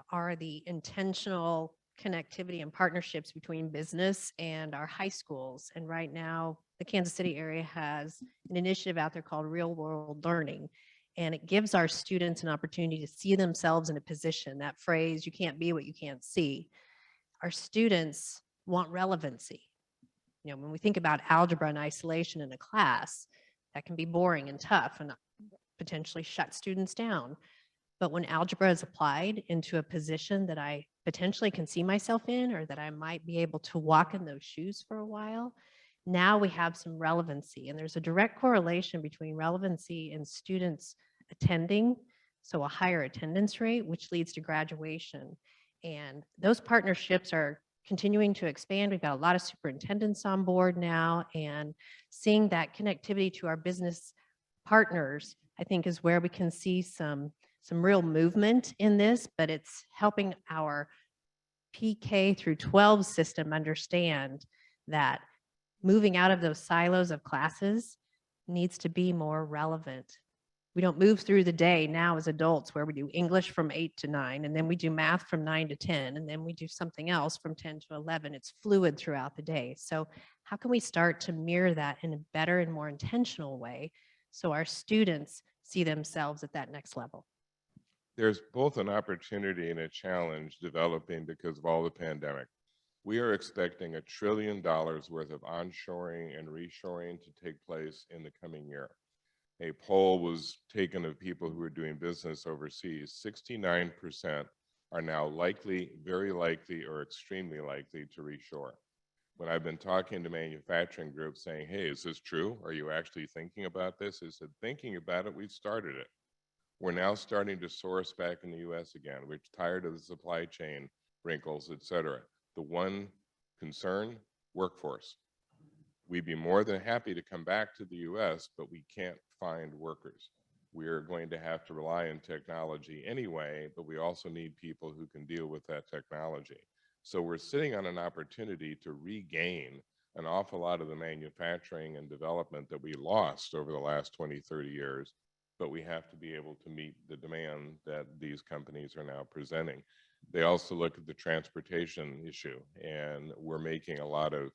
are the intentional connectivity and partnerships between business and our high schools. And right now, the Kansas City area has an initiative out there called Real World Learning. And it gives our students an opportunity to see themselves in a position. That phrase, you can't be what you can't see. Our students want relevancy. When we think about algebra and isolation in a class, that can be boring and tough and potentially shut students down. But when algebra is applied into a position that I potentially can see myself in, or that I might be able to walk in those shoes for a while, now we have some relevancy. And there's a direct correlation between relevancy and students attending, so a higher attendance rate, which leads to graduation. And those partnerships are continuing to expand. We've got a lot of superintendents on board now, and seeing that connectivity to our business partners, I think, is where we can see some real movement in this, but it's helping our PK through 12 system understand that moving out of those silos of classes needs to be more relevant. We don't move through the day now as adults where we do English from 8 to 9, and then we do math from 9 to 10, and then we do something else from 10 to 11. It's fluid throughout the day. So how can we start to mirror that in a better and more intentional way so our students see themselves at that next level? there's both an opportunity and a challenge developing because of all the pandemic. We are expecting $1 trillion worth of onshoring and reshoring to take place in the coming year. A poll was taken of people who are doing business overseas. 69% are now likely, very likely, or extremely likely to reshore. When I've been talking to manufacturing groups saying, hey, is this true? Are you actually thinking about this? I said, thinking about it, we've started it. We're now starting to source back in the US again. We're tired of the supply chain wrinkles, et cetera. The one concern, workforce. We'd be more than happy to come back to the US, but we can't find workers. We're going to have to rely on technology anyway, but we also need people who can deal with that technology. So we're sitting on an opportunity to regain an awful lot of the manufacturing and development that we lost over the last 20, 30 years, but we have to be able to meet the demand that these companies are now presenting. They also look at the transportation issue, and we're making a lot of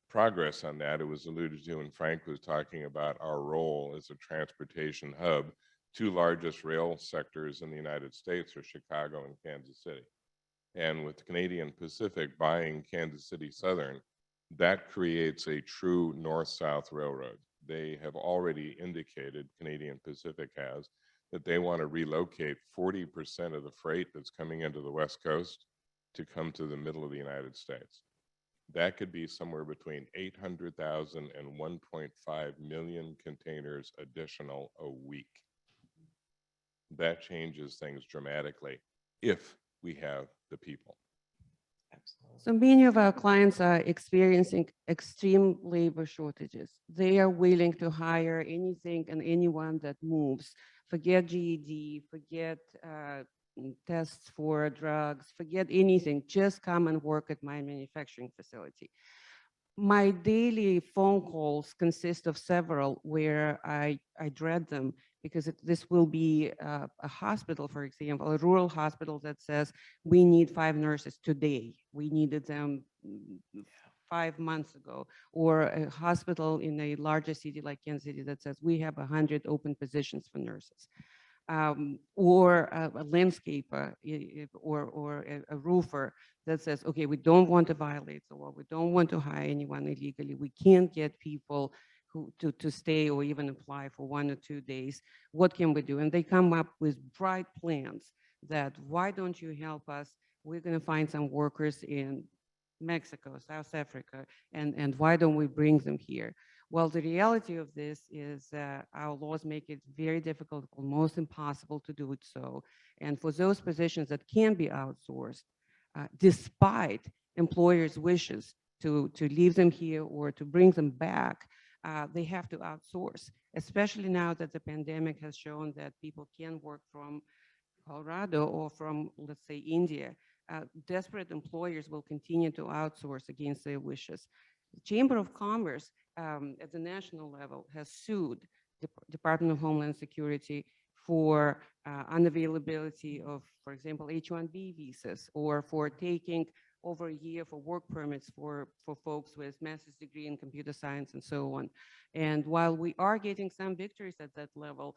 progress on that. It was alluded to when Frank was talking about our role as a transportation hub. Two largest rail sectors in the United States are Chicago and Kansas City. And with Canadian Pacific buying Kansas City Southern, that creates a true north-south railroad. They have already indicated, Canadian Pacific has, that they want to relocate 40% of the freight that's coming into the West Coast to come to the middle of the United States. That could be somewhere between 800,000 and 1.5 million containers additional a week. That changes things dramatically if we have the people. So many of our clients are experiencing extreme labor shortages. They are willing to hire anything and anyone that moves. Forget GED, forget tests for drugs, forget anything, just come and work at my manufacturing facility. My daily phone calls consist of several where I dread them because this will be a hospital, for example, a rural hospital that says, we need 5 nurses today. We needed them 5 months ago. Or a hospital in a larger city like Kansas City that says, we have 100 open positions for nurses. Or a landscaper or a roofer that says, okay, we don't want to violate the law. We don't want to hire anyone illegally. We can't get people who to stay or even apply for 1 or 2 days. What can we do? And they come up with bright plans that, why don't you help us? We're going to find some workers in Mexico, South Africa, and why don't we bring them here? Well, the reality of this is our laws make it very difficult, almost impossible to do it so. And for those positions that can be outsourced, despite employers' wishes to leave them here or to bring them back, they have to outsource, especially now that the pandemic has shown that people can work from Colorado or from, let's say, India. Desperate employers will continue to outsource against their wishes. The Chamber of Commerce at the national level has sued the Department of Homeland Security for unavailability of, for example, H-1B visas, or for taking over a year for work permits for folks with master's degree in computer science and so on. And while we are getting some victories at that level,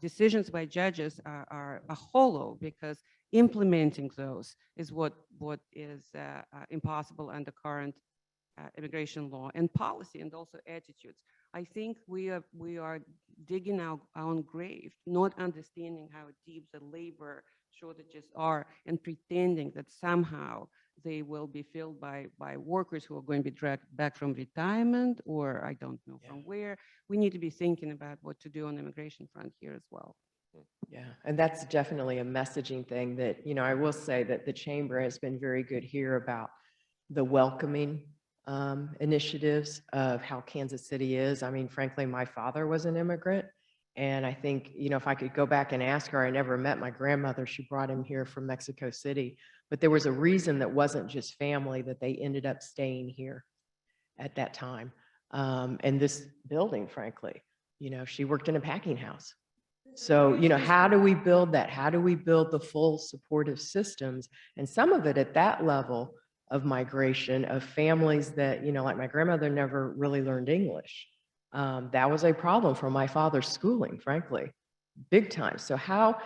decisions by judges are hollow, because implementing those is what is impossible under current immigration law and policy, and also attitudes. I think we are digging our own grave, not understanding how deep the labor shortages are, and pretending that somehow they will be filled by workers who are going to be dragged back from retirement, or I don't know from where. We need to be thinking about what to do on the immigration front here as well. Yeah, and that's definitely a messaging thing that, I will say that the chamber has been very good here about the welcoming initiatives of how Kansas City is. I mean, frankly, my father was an immigrant. And I think, if I could go back and ask her, I never met my grandmother. She brought him here from Mexico City. But there was a reason that wasn't just family that they ended up staying here at that time. And this building, frankly, she worked in a packing house. So, how do we build that? How do we build the full supportive systems? And some of it at that level of migration, of families that, like my grandmother never really learned English. That was a problem for my father's schooling, frankly. big time. So how,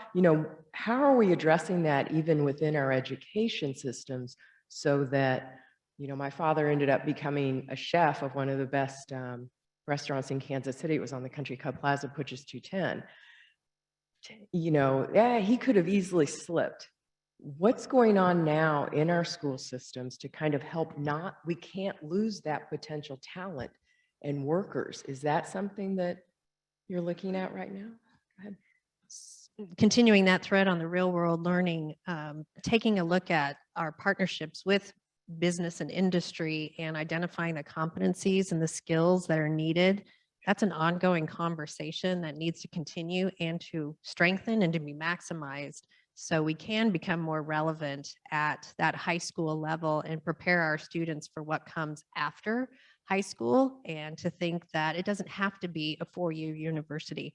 how are we addressing that even within our education systems so that, my father ended up becoming a chef of one of the best restaurants in Kansas City. It was on the Country Club Plaza, Putch's 210. Yeah, he could have easily slipped. What's going on now in our school systems to kind of help we can't lose that potential talent and workers? Is that something that you're looking at right now? Go ahead. Continuing that thread on the real world learning, taking a look at our partnerships with business and industry and identifying the competencies and the skills that are needed. That's an ongoing conversation that needs to continue and to strengthen and to be maximized so we can become more relevant at that high school level and prepare our students for what comes after high school, and to think that it doesn't have to be a 4-year university.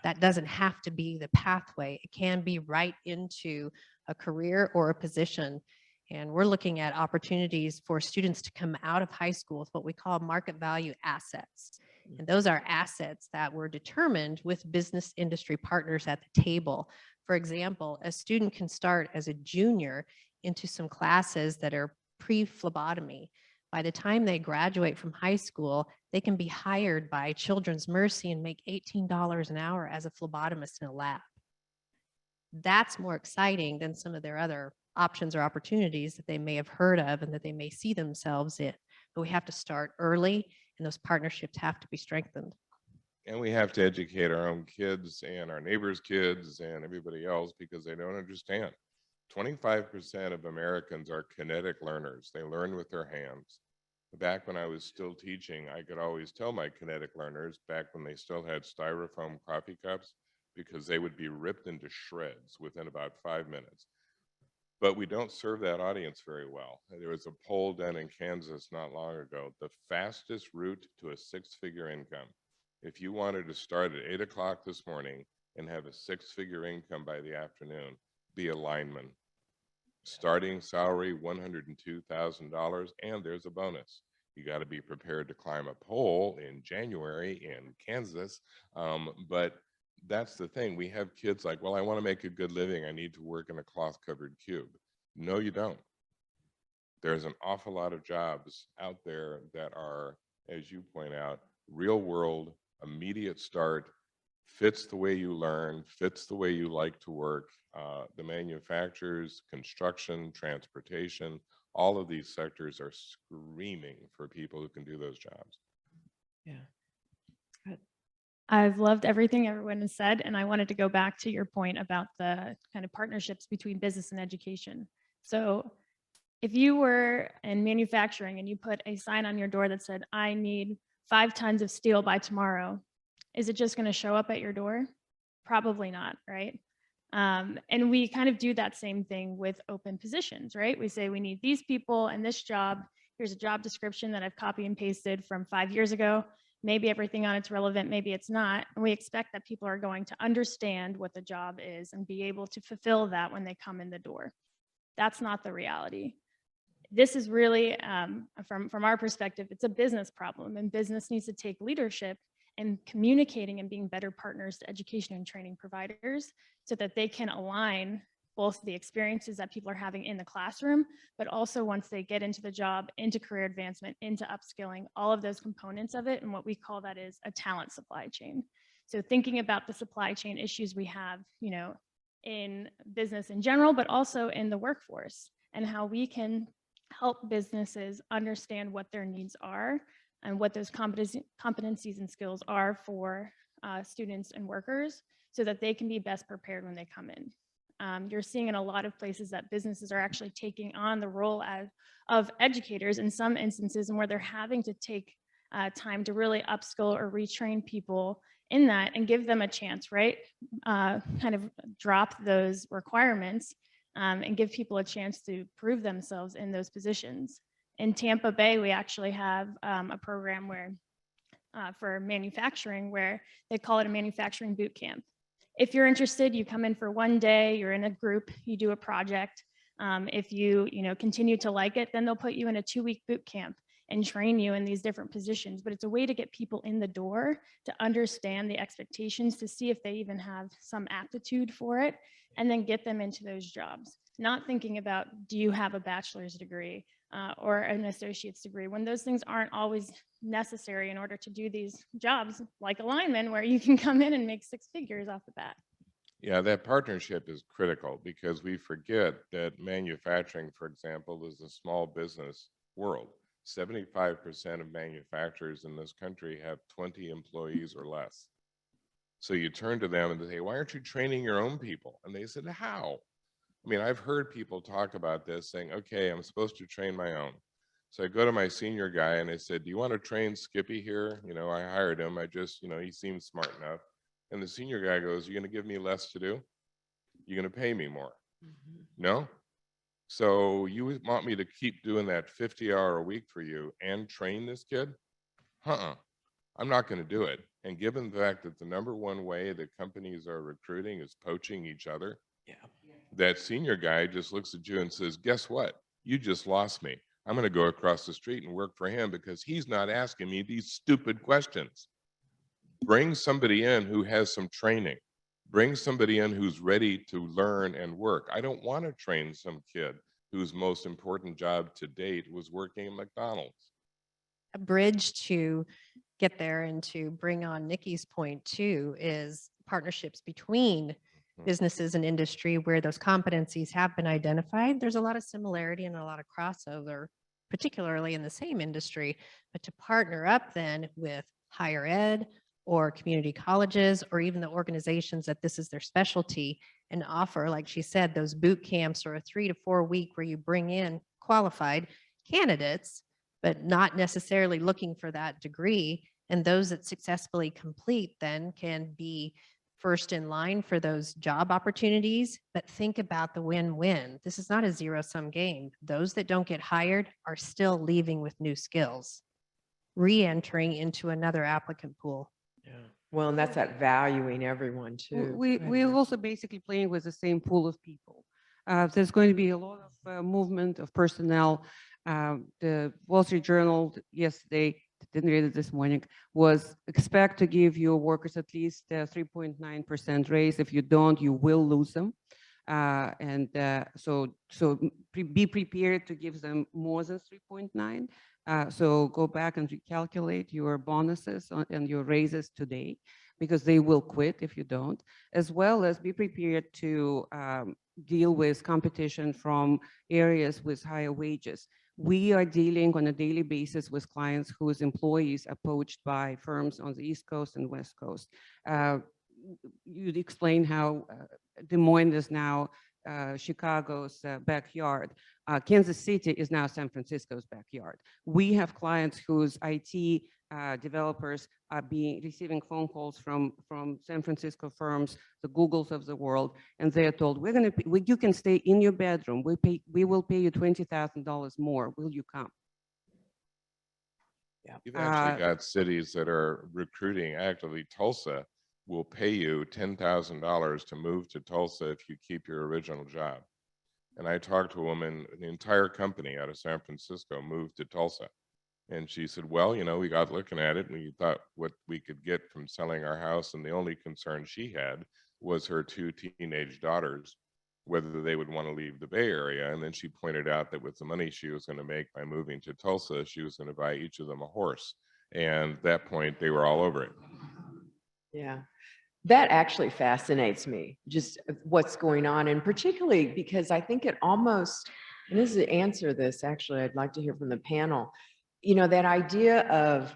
That doesn't have to be the pathway. It can be right into a career or a position. And we're looking at opportunities for students to come out of high school with what we call market value assets. And those are assets that were determined with business industry partners at the table. For example, a student can start as a junior into some classes that are pre-phlebotomy. By the time they graduate from high school, they can be hired by Children's Mercy and make $18 an hour as a phlebotomist in a lab. That's more exciting than some of their other options or opportunities that they may have heard of and that they may see themselves in. But we have to start early, and those partnerships have to be strengthened. And we have to educate our own kids and our neighbors' kids and everybody else, because they don't understand. 25% of Americans are kinetic learners. They learn with their hands. Back when I was still teaching, I could always tell my kinetic learners, back when they still had styrofoam coffee cups, because they would be ripped into shreds within about 5 minutes. But we don't serve that audience very well. There was a poll done in Kansas not long ago, the fastest route to a 6-figure income. If you wanted to start at 8 o'clock this morning and have a 6-figure income by the afternoon, be a lineman. Starting salary, $102,000, and there's a bonus. You got to be prepared to climb a pole in January in Kansas, but that's the thing. We have kids like, well, I want to make a good living. I need to work in a cloth-covered cube. No, you don't. There's an awful lot of jobs out there that are, as you point out, real world, immediate start, fits the way you learn, fits the way you like to work. The manufacturers, construction, transportation, all of these sectors are screaming for people who can do those jobs. Yeah. I've loved everything everyone has said, and I wanted to go back to your point about the kind of partnerships between business and education. So if you were in manufacturing and you put a sign on your door that said, I need 5 tons of steel by tomorrow, is it just going to show up at your door? Probably not, right? And we kind of do that same thing with open positions, right? We say we need these people and this job. Here's a job description that I've copy and pasted from 5 years ago. Maybe everything on it's relevant, maybe it's not. And we expect that people are going to understand what the job is and be able to fulfill that when they come in the door. That's not the reality. This is really, from our perspective, it's a business problem, and business needs to take leadership in communicating and being better partners to education and training providers so that they can align both the experiences that people are having in the classroom, but also once they get into the job, into career advancement, into upskilling, all of those components of it. And what we call that is a talent supply chain. So thinking about the supply chain issues we have, in business in general, but also in the workforce, and how we can help businesses understand what their needs are and what those competencies and skills are for students and workers so that they can be best prepared when they come in. You're seeing in a lot of places that businesses are actually taking on the role of educators in some instances, and where they're having to take time to really upskill or retrain people in that and give them a chance, right? Kind of drop those requirements and give people a chance to prove themselves in those positions. In Tampa Bay, we actually have a program where for manufacturing where they call it a manufacturing boot camp. If you're interested, you come in for 1 day, you're in a group, you do a project. If you continue to like it, then they'll put you in a 2-week boot camp. and train you in these different positions, but it's a way to get people in the door to understand the expectations, to see if they even have some aptitude for it, and then get them into those jobs. Not thinking about, do you have a bachelor's degree or an associate's degree, when those things aren't always necessary in order to do these jobs, like a lineman, where you can come in and make 6 figures off the bat. Yeah, that partnership is critical because we forget that manufacturing, for example, is a small business world. 75% of manufacturers in this country have 20 employees or less. So you turn to them and they say, why aren't you training your own people? And they said, how? I mean, I've heard people talk about this saying, okay, I'm supposed to train my own. So I go to my senior guy and I said, do you want to train Skippy here? You know, I hired him. I just, you know, he seems smart enough. And the senior guy goes, you're going to give me less to do? You're going to pay me more? No? So you want me to keep doing that 50-hour a week for you and train this kid? I'm not going to do it. And given the fact that the #1 way that companies are recruiting is poaching each other, that senior guy just looks at you and says, guess what? You just lost me. I'm going to go across the street and work for him because he's not asking me these stupid questions. Bring somebody in who has some training. Bring somebody in who's ready to learn and work. I don't want to train some kid whose most important job to date was working at McDonald's. A bridge to get there and to bring on Nikki's point too is partnerships between businesses and industry where those competencies have been identified. There's a lot of similarity and a lot of crossover, particularly in the same industry, but to partner up then with higher ed or community colleges or even the organizations that this is their specialty and offer, like she said, those boot camps or a 3 to 4 week where you bring in qualified candidates, but not necessarily looking for that degree. And those that successfully complete then can be first in line for those job opportunities, but think about the win-win. This is not a zero-sum game. Those that don't get hired are still leaving with new skills, re-entering into another applicant pool. Yeah. Well, and that's that valuing everyone too. We're also basically playing with the same pool of people. There's going to be a lot of movement of personnel. The Wall Street Journal yesterday, didn't read it this morning, was expect to give your workers at least 3.9% raise. If you don't, you will lose them. So be prepared to give them more than 3.9. So go back and recalculate your bonuses and your raises today, because they will quit if you don't, as well as be prepared to deal with competition from areas with higher wages. We are dealing on a daily basis with clients whose employees are poached by firms on the East Coast and West Coast. You'd explain how Des Moines is now Chicago's backyard. Kansas City is now San Francisco's backyard. We have clients whose IT developers are receiving phone calls from San Francisco firms, the Googles of the world, and they're told, you can stay in your bedroom. We will pay you $20,000 more. Will you come? Yeah. You've actually got cities that are recruiting actively. Tulsa will pay you $10,000 to move to Tulsa if you keep your original job. And I talked to a woman, the entire company out of San Francisco moved to Tulsa. And she said, well, you know, we got looking at it and we thought what we could get from selling our house. And the only concern she had was her 2 teenage daughters, whether they would want to leave the Bay Area. And then she pointed out that with the money she was going to make by moving to Tulsa, she was going to buy each of them a horse. And at that point, they were all over it. Yeah. That actually fascinates me, just what's going on. And particularly because I think it almost, and this is to answer this, actually, I'd like to hear from the panel. You know, that idea of,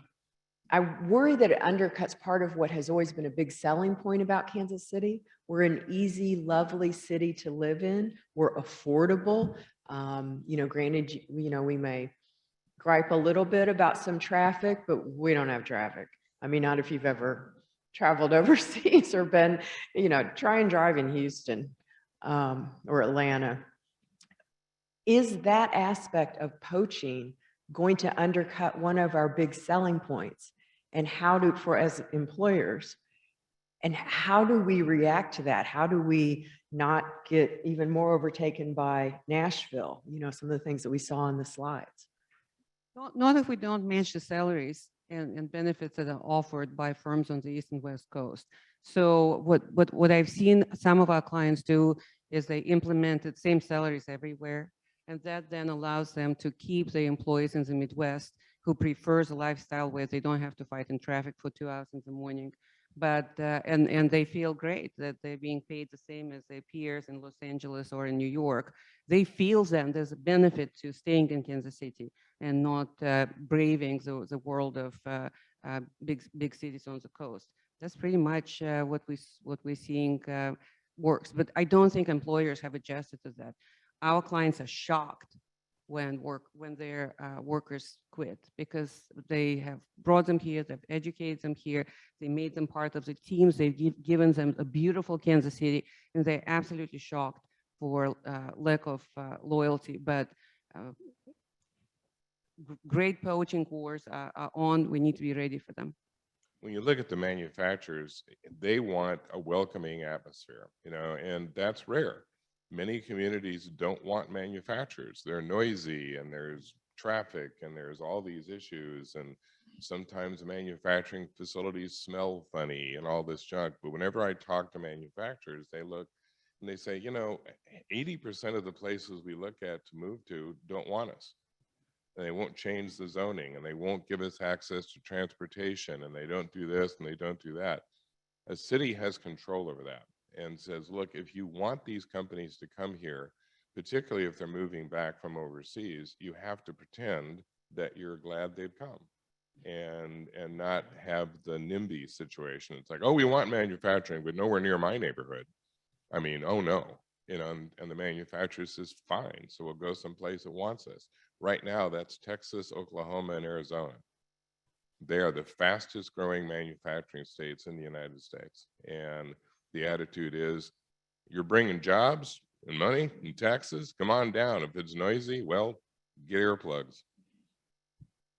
I worry that it undercuts part of what has always been a big selling point about Kansas City. We're an easy, lovely city to live in. We're affordable. You know, granted, you know, we may gripe a little bit about some traffic, but we don't have traffic. I mean, not if you've ever traveled overseas or been, you know, try and drive in Houston or Atlanta. Is that aspect of poaching going to undercut one of our big selling points? And how do, for as employers, and how do we react to that? How do we not get even more overtaken by Nashville? You know, some of the things that we saw in the slides. Not if we don't match the salaries and benefits that are offered by firms on the East and West Coast. So what I've seen some of our clients do is they implemented same salaries everywhere. And that then allows them to keep the employees in the Midwest who prefers a lifestyle where they don't have to fight in traffic for 2 hours in the morning. But, and they feel great that they're being paid the same as their peers in Los Angeles or in New York. They feel then there's a benefit to staying in Kansas City and not braving the world of big cities on the coast. That's pretty much what we're seeing works. But I don't think employers have adjusted to that. Our clients are shocked when their workers quit because they have brought them here, they've educated them here, they made them part of the teams, they've given them a beautiful Kansas City, and they're absolutely shocked for lack of loyalty. But great poaching wars are on. We need to be ready for them. When you look at the manufacturers, they want a welcoming atmosphere, and that's rare. Many communities don't want manufacturers. They're noisy and there's traffic and there's all these issues. And sometimes manufacturing facilities smell funny and all this junk. But whenever I talk to manufacturers, they look and they say, 80% of the places we look at to move to don't want us. And they won't change the zoning and they won't give us access to transportation and they don't do this and they don't do that. A city has control over that and says, look, if you want these companies to come here, particularly if they're moving back from overseas, you have to pretend that you're glad they've come and not have the NIMBY situation. It's like, oh, we want manufacturing, but nowhere near my neighborhood. I mean, oh no, and the manufacturer says, fine, so we'll go someplace that wants us. Right now, that's Texas, Oklahoma, and Arizona. They are the fastest growing manufacturing states in the United States. And the attitude is, you're bringing jobs and money and taxes, come on down. If it's noisy, well, get earplugs.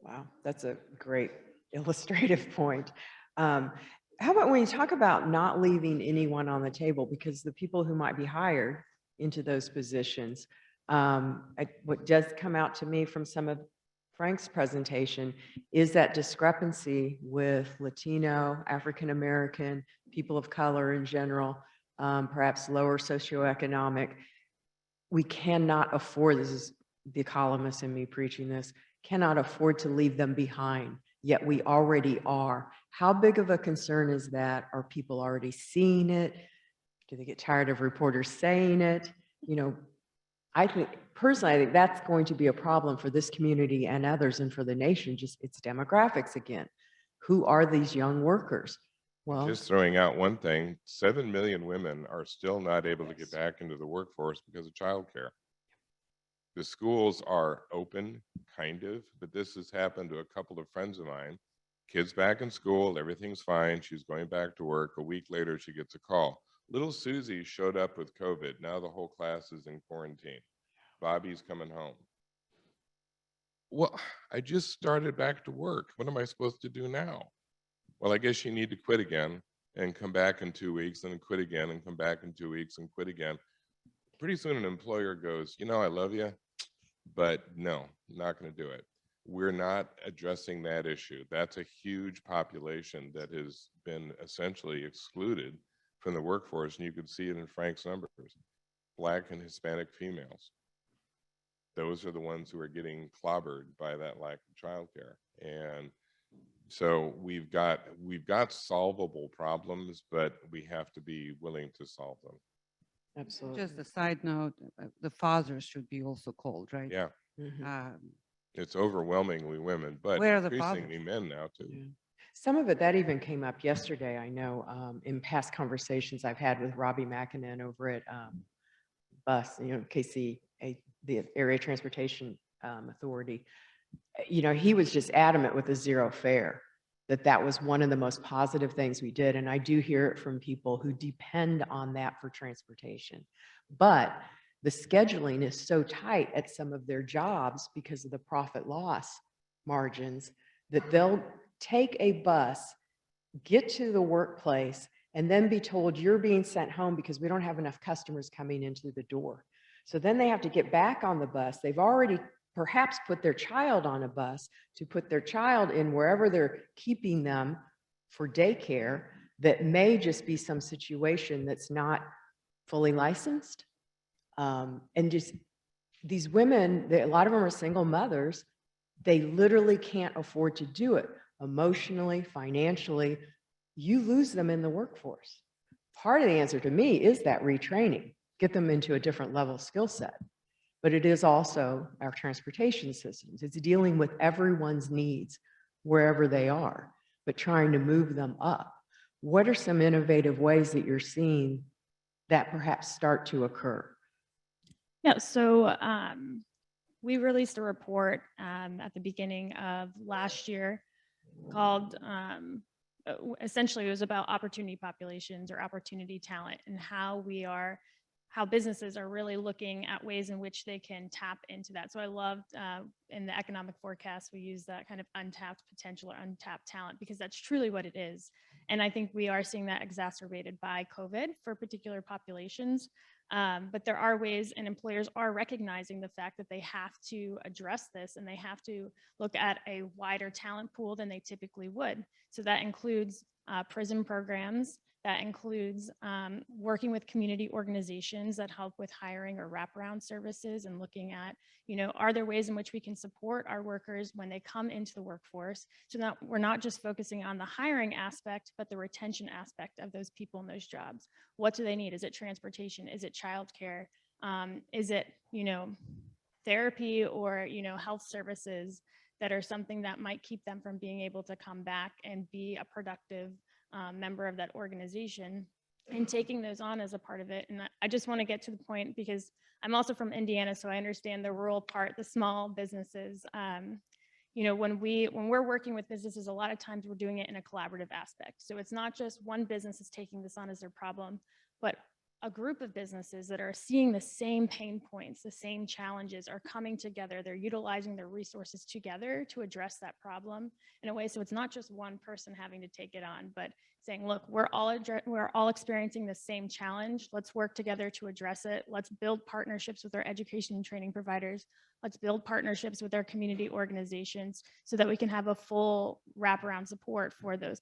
Wow, that's a great illustrative point. How about when you talk about not leaving anyone on the table, because the people who might be hired into those positions, what does come out to me from some of Frank's presentation is that discrepancy with Latino, African-American, people of color in general, perhaps lower socioeconomic. We cannot afford, this is the economist in me preaching this, cannot afford to leave them behind, yet we already are. How big of a concern is that? Are people already seeing it? Do they get tired of reporters saying it? I think, personally, I think that's going to be a problem for this community and others and for the nation, just its demographics again. Who are these young workers? Well, just throwing out one thing, 7 million women are still not able to get back into the workforce because of childcare. The schools are open, kind of, but this has happened to a couple of friends of mine. Kids back in school, everything's fine. She's going back to work. A week later, she gets a call. Little Susie showed up with COVID. Now the whole class is in quarantine. Bobby's coming home. Well, I just started back to work. What am I supposed to do now? Well, I guess you need to quit again and come back in 2 weeks and quit again and come back in 2 weeks and quit again. Pretty soon an employer goes, I love you, but no, not going to do it. We're not addressing that issue. That's a huge population that has been essentially excluded from the workforce, and you could see it in Frank's numbers. Black and Hispanic females. Those are the ones who are getting clobbered by that lack of childcare. And so we've got solvable problems, but we have to be willing to solve them. absolutely. Just a side note, the fathers should be also called, right? Yeah. Mhm. It's overwhelmingly women, but Where are the increasingly fathers? men now too. Yeah. Some of it, that even came up yesterday, I know, in past conversations I've had with Robbie McKinnon over at BUS, KC, the Area Transportation Authority. He was just adamant with the zero fare, that was one of the most positive things we did. And I do hear it from people who depend on that for transportation. But the scheduling is so tight at some of their jobs because of the profit loss margins that they'll take a bus, get to the workplace, and then be told you're being sent home because we don't have enough customers coming into the door. So then they have to get back on the bus. They've already perhaps put their child on a bus, to put their child in wherever they're keeping them for daycare, that may just be some situation that's not fully licensed. And just these women, a lot of them are single mothers. They literally can't afford to do it emotionally, financially. You lose them in the workforce. Part of the answer to me is that retraining, get them into a different level skill set. But it is also our transportation systems. It's dealing with everyone's needs wherever they are, but trying to move them up. What are some innovative ways that you're seeing that perhaps start to occur? Yeah, so we released a report at the beginning of last year called, essentially it was about opportunity populations or opportunity talent, and how businesses are really looking at ways in which they can tap into that. So I loved in the economic forecast, we use that kind of untapped potential or untapped talent, because that's truly what it is. And I think we are seeing that exacerbated by COVID for particular populations. But there are ways, and employers are recognizing the fact that they have to address this, and they have to look at a wider talent pool than they typically would. So that includes prison programs. That includes working with community organizations that help with hiring or wraparound services, and looking at, are there ways in which we can support our workers when they come into the workforce, so that we're not just focusing on the hiring aspect, but the retention aspect of those people in those jobs. What do they need? Is it transportation? Is it childcare? Is it, therapy or, health services that are something that might keep them from being able to come back and be a productive member of that organization, and taking those on as a part of it. And I just want to get to the point, because I'm also from Indiana, so I understand the rural part, the small businesses. When we're working with businesses, a lot of times we're doing it in a collaborative aspect. So it's not just one business is taking this on as their problem, but a group of businesses that are seeing the same pain points, the same challenges, are coming together. They're utilizing their resources together to address that problem in a way. So it's not just one person having to take it on, but saying, look, we're all experiencing the same challenge. Let's work together to address it. Let's build partnerships with our education and training providers. Let's build partnerships with our community organizations, so that we can have a full wraparound support for those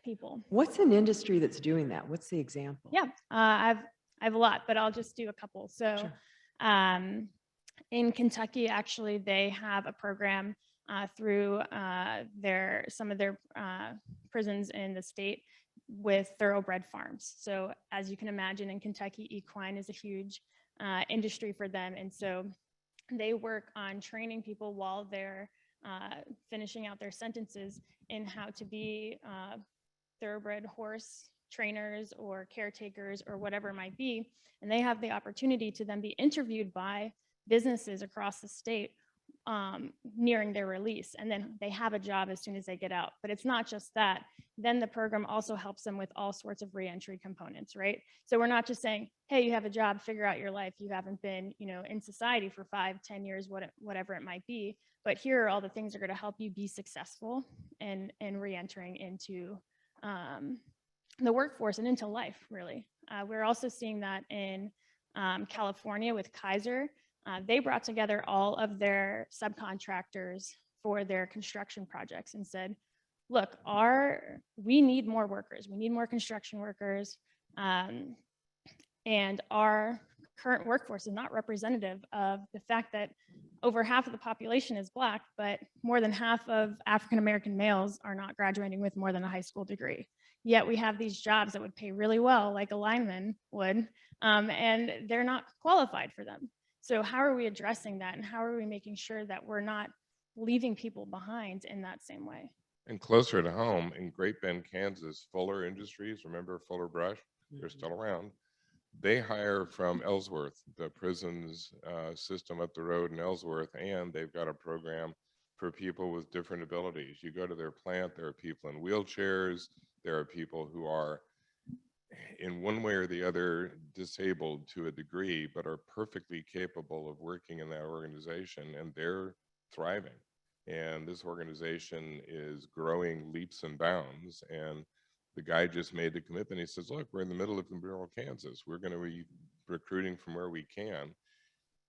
people. What's an industry that's doing that? What's the example? Yeah, I have a lot, but I'll just do a couple. So sure. In Kentucky, actually, they have a program through some of their prisons in the state with thoroughbred farms. So as you can imagine, in Kentucky, equine is a huge industry for them. And so they work on training people while they're finishing out their sentences in how to be thoroughbred horse trainers or caretakers or whatever it might be. And they have the opportunity to then be interviewed by businesses across the state nearing their release. And then they have a job as soon as they get out. But it's not just that. Then the program also helps them with all sorts of reentry components, right? So we're not just saying, hey, you have a job, figure out your life. You haven't been, in society for 5-10 years, whatever it might be. But here are all the things that are going to help you be successful and reentering into the workforce and into life, really. We're also seeing that in California with Kaiser. They brought together all of their subcontractors for their construction projects and said, look, we need more workers. We need more construction workers. And our current workforce is not representative of the fact that over half of the population is Black, but more than half of African-American males are not graduating with more than a high school degree. Yet we have these jobs that would pay really well, like a lineman would, and they're not qualified for them. So how are we addressing that? And how are we making sure that we're not leaving people behind in that same way? And closer to home, in Great Bend, Kansas, Fuller Industries, remember Fuller Brush? They're still around. They hire from Ellsworth, the prisons system up the road in Ellsworth, and they've got a program for people with different abilities. You go to their plant, there are people in wheelchairs, there are people who are in one way or the other disabled to a degree, but are perfectly capable of working in that organization, and they're thriving. And this organization is growing leaps and bounds. And the guy just made the commitment. He says, look, we're in the middle of rural Kansas. We're going to be recruiting from where we can.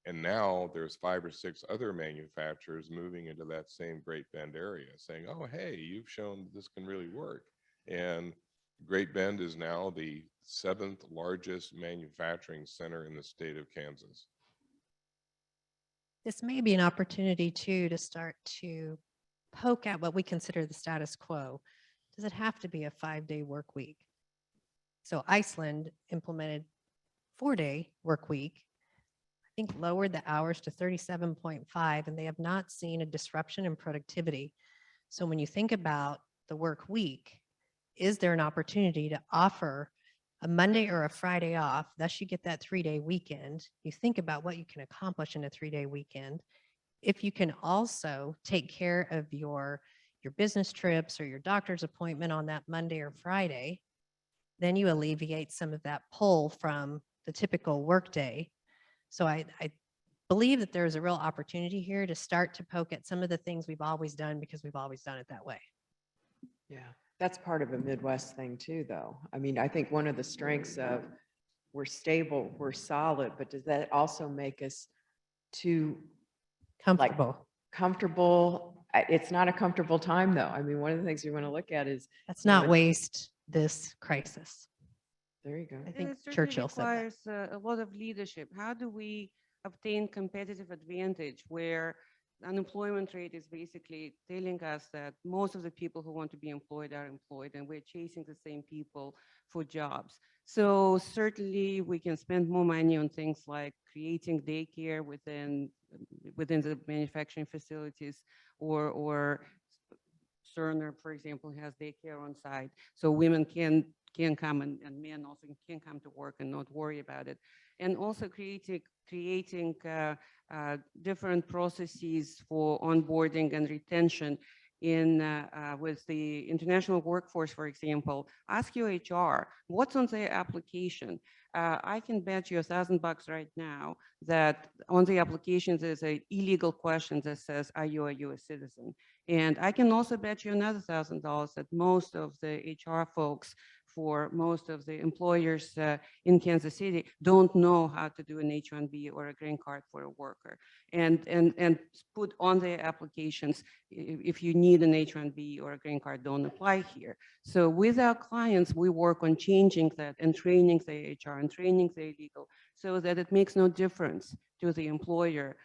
And now there's 5 or 6 other manufacturers moving into that same Great Bend area saying, oh, hey, you've shown this can really work. And Great Bend is now the 7th largest manufacturing center in the state of Kansas. This may be an opportunity too to start to poke at what we consider the status quo. Does it have to be a 5-day work week? So Iceland implemented 4-day work week, I think lowered the hours to 37.5, and they have not seen a disruption in productivity. So when you think about the work week, is there an opportunity to offer a Monday or a Friday off? Thus you get that 3-day weekend. You think about what you can accomplish in a 3-day weekend. If you can also take care of your business trips or your doctor's appointment on that Monday or Friday, then you alleviate some of that pull from the typical workday. So I believe that there is a real opportunity here to start to poke at some of the things we've always done because we've always done it that way. Yeah, that's part of a Midwest thing too, though. I mean, I think one of the strengths of we're stable, we're solid, but does that also make us too Comfortable. comfortable? It's not a comfortable time, though. I mean, one of the things we want to look at is Let's not waste this crisis. there you go. I think It certainly Churchill said that. requires a lot of leadership. How do we obtain competitive advantage where unemployment rate is basically telling us that most of the people who want to be employed are employed, and we're chasing the same people for jobs? So certainly we can spend more money on things like creating daycare within the manufacturing facilities, or Cerner, for example, has daycare on site, so women can come and men also can come to work and not worry about it. And also creating different processes for onboarding and retention in with the international workforce, for example. Ask your HR, what's on their application? I can bet you $1,000 right now that on the application there's an illegal question that says, are you a US citizen? And I can also bet you another $1,000 that most of the HR folks for most of the employers in Kansas City don't know how to do an H-1B or a green card for a worker, and put on their applications, if you need an H-1B or a green card, don't apply here. So with our clients, we work on changing that and training the HR and training the legal so that it makes no difference to the employer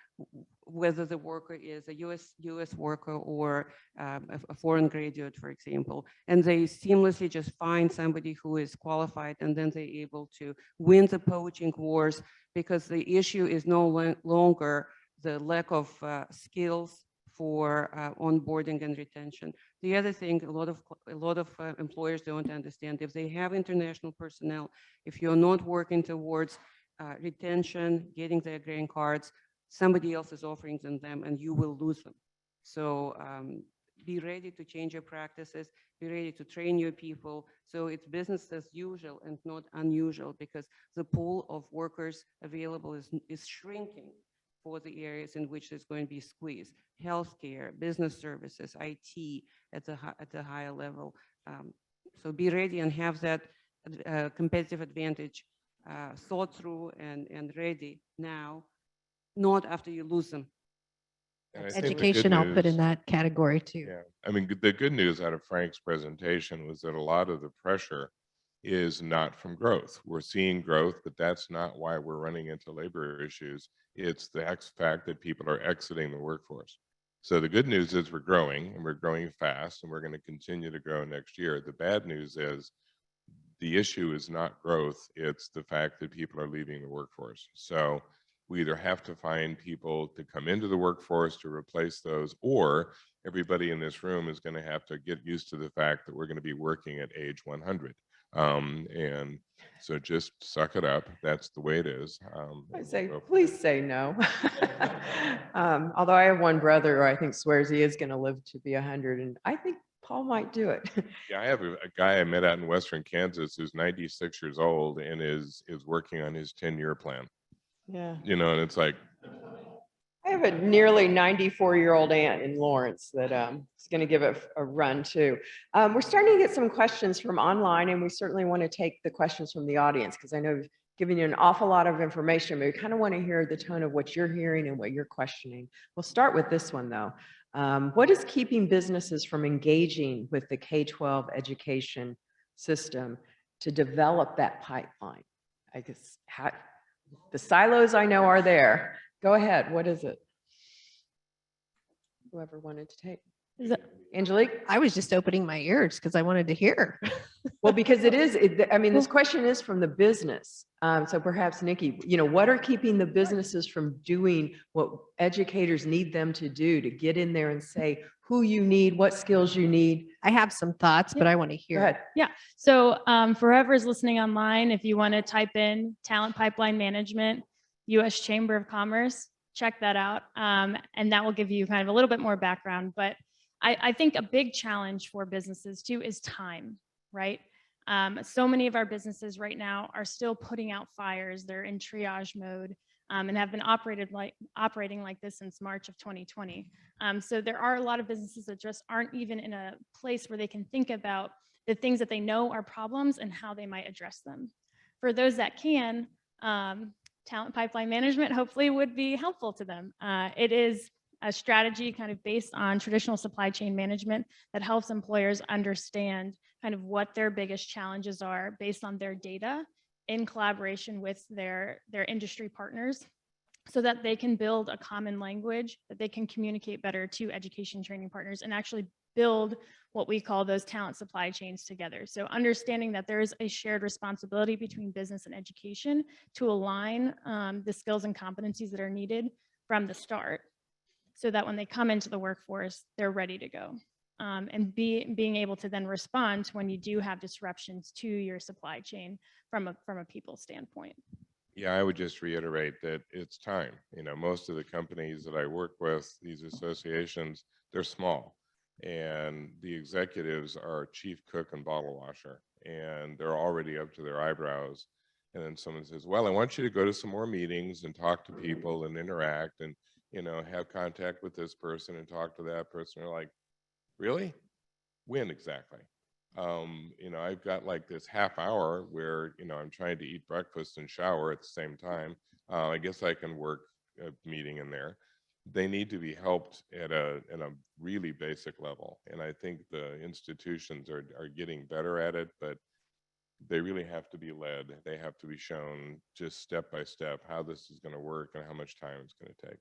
whether the worker is a US worker or a foreign graduate, for example, and they seamlessly just find somebody who is qualified, and then they're able to win the poaching wars, because the issue is no longer the lack of skills for onboarding and retention. The other thing, a lot of employers don't understand, if they have international personnel, if you're not working towards retention, getting their green cards, somebody else is offering them and you will lose them. So be ready to change your practices, be ready to train your people. So it's business as usual and not unusual, because the pool of workers available is shrinking for the areas in which there's going to be squeeze: healthcare, business services, IT at the higher level. So be ready and have that competitive advantage thought through and ready now, not after you lose them. Education, I'll put in that category too. Yeah, I mean, the good news out of Frank's presentation was that a lot of the pressure is not from growth. We're seeing growth, but that's not why we're running into labor issues. It's the fact that people are exiting the workforce. So the good news is we're growing, and we're growing fast, and we're going to continue to grow next year. The bad news is the issue is not growth, it's the fact that people are leaving the workforce. So we either have to find people to come into the workforce to replace those, or everybody in this room is going to have to get used to the fact that we're going to be working at age 100. And so just suck it up. That's the way it is. I say, please say no. Although I have one brother who I think swears he is going to live to be 100, and I think Paul might do it. Yeah, I have a guy I met out in Western Kansas who's 96 years old and is working on his 10-year plan. Yeah. You know, and it's like, I have a nearly 94-year-old aunt in Lawrence that is going to give it a run too. We're starting to get some questions from online, and we certainly want to take the questions from the audience, because I know giving you an awful lot of information, but we kind of want to hear the tone of what you're hearing and what you're questioning. We'll start with this one though. What is keeping businesses from engaging with the K-12 education system to develop that pipeline? I guess the silos I know are there. Go ahead. What is it? Whoever wanted to take. Is it- Angelique? I was just opening my ears because I wanted to hear. Well, because I mean, this question is from the business. So perhaps Niki, what are keeping the businesses from doing what educators need them to do, to get in there and say who you need, what skills you need? I have some thoughts, but I want to Go hear. ahead. Yeah. So for whoever's listening online, if you want to type in talent pipeline management, U.S. Chamber of Commerce, check that out. And that will give you kind of a little bit more background. But I think a big challenge for businesses too is time, right? So many of our businesses right now are still putting out fires. They're in triage mode and have been operating like this since March of 2020. So there are a lot of businesses that just aren't even in a place where they can think about the things that they know are problems and how they might address them. For those that can, talent pipeline management hopefully would be helpful to them. It is a strategy kind of based on traditional supply chain management that helps employers understand kind of what their biggest challenges are based on their data in collaboration with their industry partners, so that they can build a common language that they can communicate better to education training partners and actually build what we call those talent supply chains together. So understanding that there is a shared responsibility between business and education to align the skills and competencies that are needed from the start, so that when they come into the workforce, they're ready to go. And being able to then respond when you do have disruptions to your supply chain from a people standpoint. Yeah, I would just reiterate that it's time. Most of the companies that I work with, these associations, they're small, and the executives are chief cook and bottle washer, and they're already up to their eyebrows. And then someone says, well, I want you to go to some more meetings and talk to people and interact and, have contact with this person and talk to that person. They're like, really? When exactly? I've got like this half hour where, I'm trying to eat breakfast and shower at the same time. I guess I can work a meeting in there. They need to be helped at a really basic level. And I think the institutions are getting better at it, but they really have to be led. They have to be shown just step by step how this is going to work and how much time it's going to take.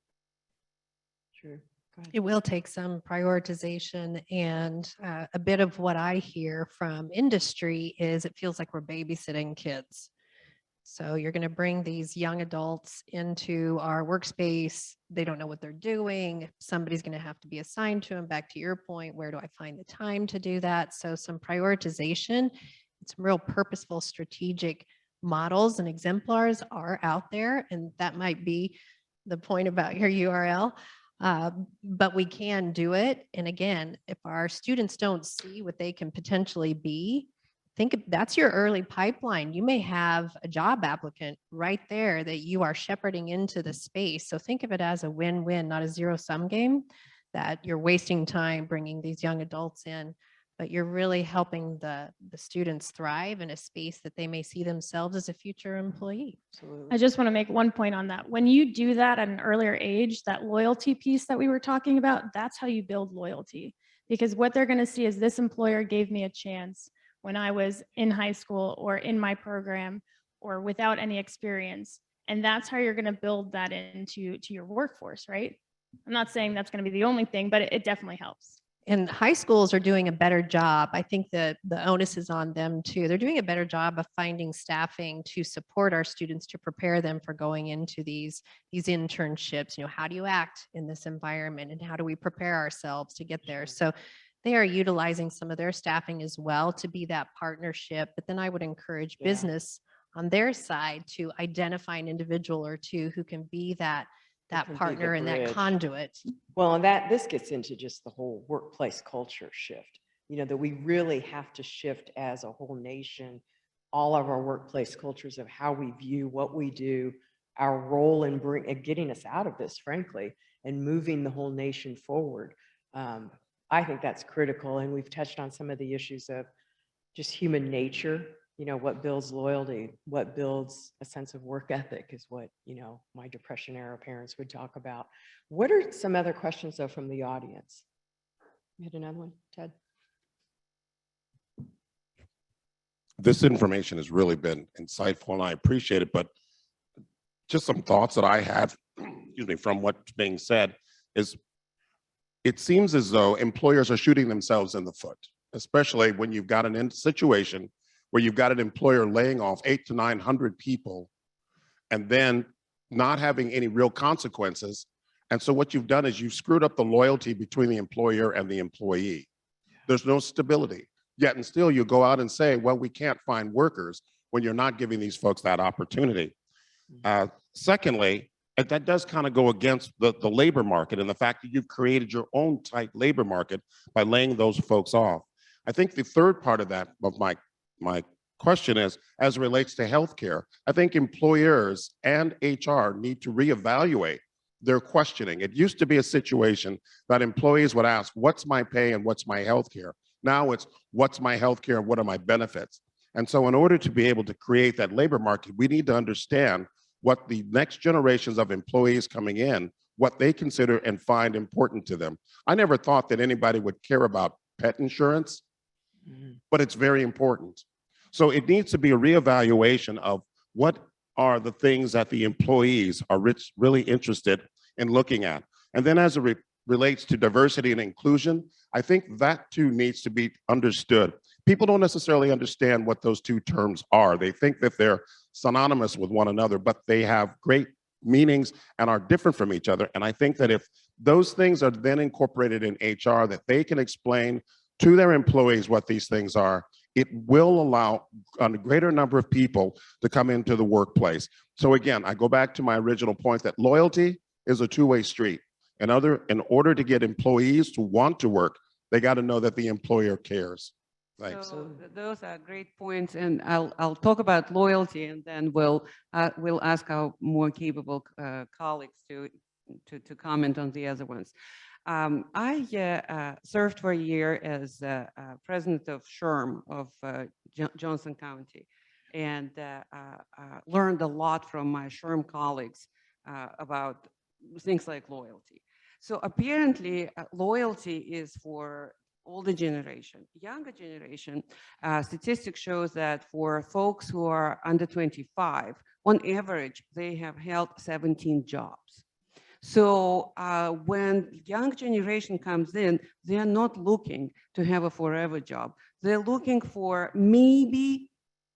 True. It will take some prioritization, and a bit of what I hear from industry is it feels like we're babysitting kids. So you're going to bring these young adults into our workspace. They don't know what they're doing. Somebody's going to have to be assigned to them. Back to your point, where do I find the time to do that? So some prioritization, some real purposeful strategic models and exemplars are out there. And that might be the point about your URL. But we can do it. And again, if our students don't see what they can potentially be, that's your early pipeline. You may have a job applicant right there that you are shepherding into the space. So think of it as a win-win, not a zero-sum game, that you're wasting time bringing these young adults in, but you're really helping the students thrive in a space that they may see themselves as a future employee. Absolutely. I just want to make one point on that. When you do that at an earlier age, that loyalty piece that we were talking about, that's how you build loyalty. Because what they're going to see is this employer gave me a chance when I was in high school or in my program or without any experience. And that's how you're going to build that into your workforce, right? I'm not saying that's going to be the only thing, but it definitely helps. And high schools are doing a better job. I think that the onus is on them too. They're doing a better job of finding staffing to support our students, to prepare them for going into these internships. How do you act in this environment, and how do we prepare ourselves to get there? So they are utilizing some of their staffing as well to be that partnership. But then I would encourage business on their side to identify an individual or two who can be that partner and that conduit. Well, and this gets into just the whole workplace culture shift, that we really have to shift as a whole nation, all of our workplace cultures of how we view what we do, our role in getting us out of this, frankly, and moving the whole nation forward. I think that's critical. And we've touched on some of the issues of just human nature, you know, what builds loyalty, what builds a sense of work ethic is what, you know, my Depression era parents would talk about. What are some other questions though from the audience? You had another one, Ted? This information has really been insightful and I appreciate it, but just some thoughts that I had, excuse me, from what's being said is it seems as though employers are shooting themselves in the foot, especially when you've got an situation where you've got an employer laying off 800 to 900 people and then not having any real consequences. And so what you've done is you've screwed up the loyalty between the employer and the employee. There's no stability. Yet and still you go out and say, well, we can't find workers when you're not giving these folks that opportunity. Secondly, that does kind of go against the labor market and the fact that you've created your own tight labor market by laying those folks off. I think the third part of that, of my question is, as it relates to healthcare, I think employers and HR need to reevaluate their questioning. It used to be a situation that employees would ask, what's my pay and what's my healthcare? Now it's, what's my healthcare and what are my benefits? And so in order to be able to create that labor market, we need to understand what the next generations of employees coming in, what they consider and find important to them. I never thought that anybody would care about pet insurance, but it's very important. So it needs to be a reevaluation of what are the things that the employees are really interested in looking at. And then as it relates to diversity and inclusion, I think that too needs to be understood. People don't necessarily understand what those two terms are. They think that they're synonymous with one another, but they have great meanings and are different from each other. And I think that if those things are then incorporated in HR, that they can explain to their employees what these things are, it will allow a greater number of people to come into the workplace. So again, I go back to my original point that loyalty is a two-way street. In order to get employees to want to work, they got to know that the employer cares. Thanks. So those are great points, and I'll talk about loyalty, and then we'll ask our more capable colleagues to comment on the other ones. I served for a year as president of SHRM of Johnson County, and learned a lot from my SHRM colleagues about things like loyalty. So apparently, loyalty is for older generation. Younger generation, statistics shows that for folks who are under 25, on average, they have held 17 jobs. So when young generation comes in, they're not looking to have a forever job. They're looking for maybe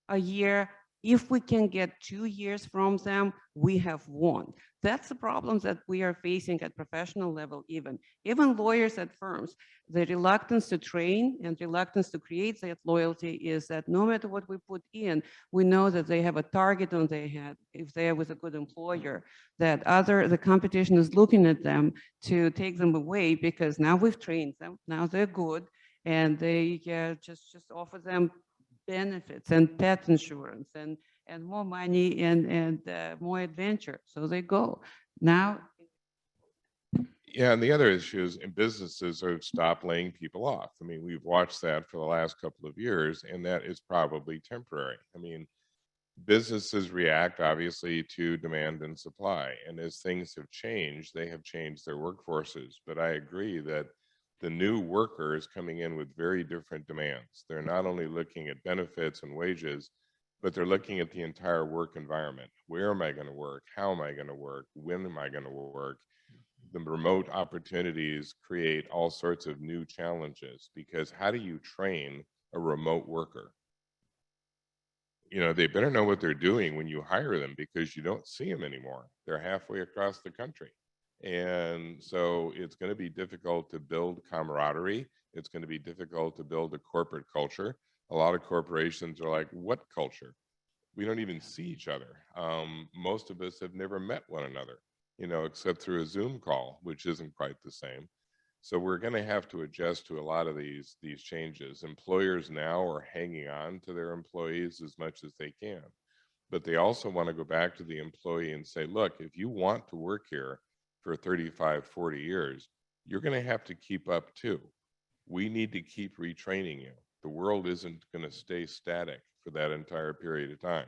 a year. If we can get 2 years from them, we have won. That's the problems that we are facing at professional level even. Even lawyers at firms, the reluctance to train and reluctance to create that loyalty is that no matter what we put in, we know that they have a target on their head if they're with a good employer, that the competition is looking at them to take them away because now we've trained them, now they're good, and they just offer them benefits and pet insurance and more money and more adventure. So they go. Now. Yeah, and the other issue is businesses have stopped laying people off. I mean, we've watched that for the last couple of years, and that is probably temporary. I mean, businesses react obviously to demand and supply. And as things have changed, they have changed their workforces. But I agree that the new workers coming in with very different demands. They're not only looking at benefits and wages, but they're looking at the entire work environment. Where am I going to work? How am I going to work? When am I going to work? The remote opportunities create all sorts of new challenges, because how do you train a remote worker? You know, they better know what they're doing when you hire them, because you don't see them anymore. They're halfway across the country. And so it's going to be difficult to build camaraderie. It's going to be difficult to build a corporate culture. A lot of corporations are like, what culture? We don't even see each other. Most of us have never met one another, you know, except through a Zoom call, which isn't quite the same. So we're going to have to adjust to a lot of these changes. Employers now are hanging on to their employees as much as they can, but they also want to go back to the employee and say, look, if you want to work here for 35, 40 years, you're going to have to keep up too. We need to keep retraining you. The world isn't going to stay static for that entire period of time?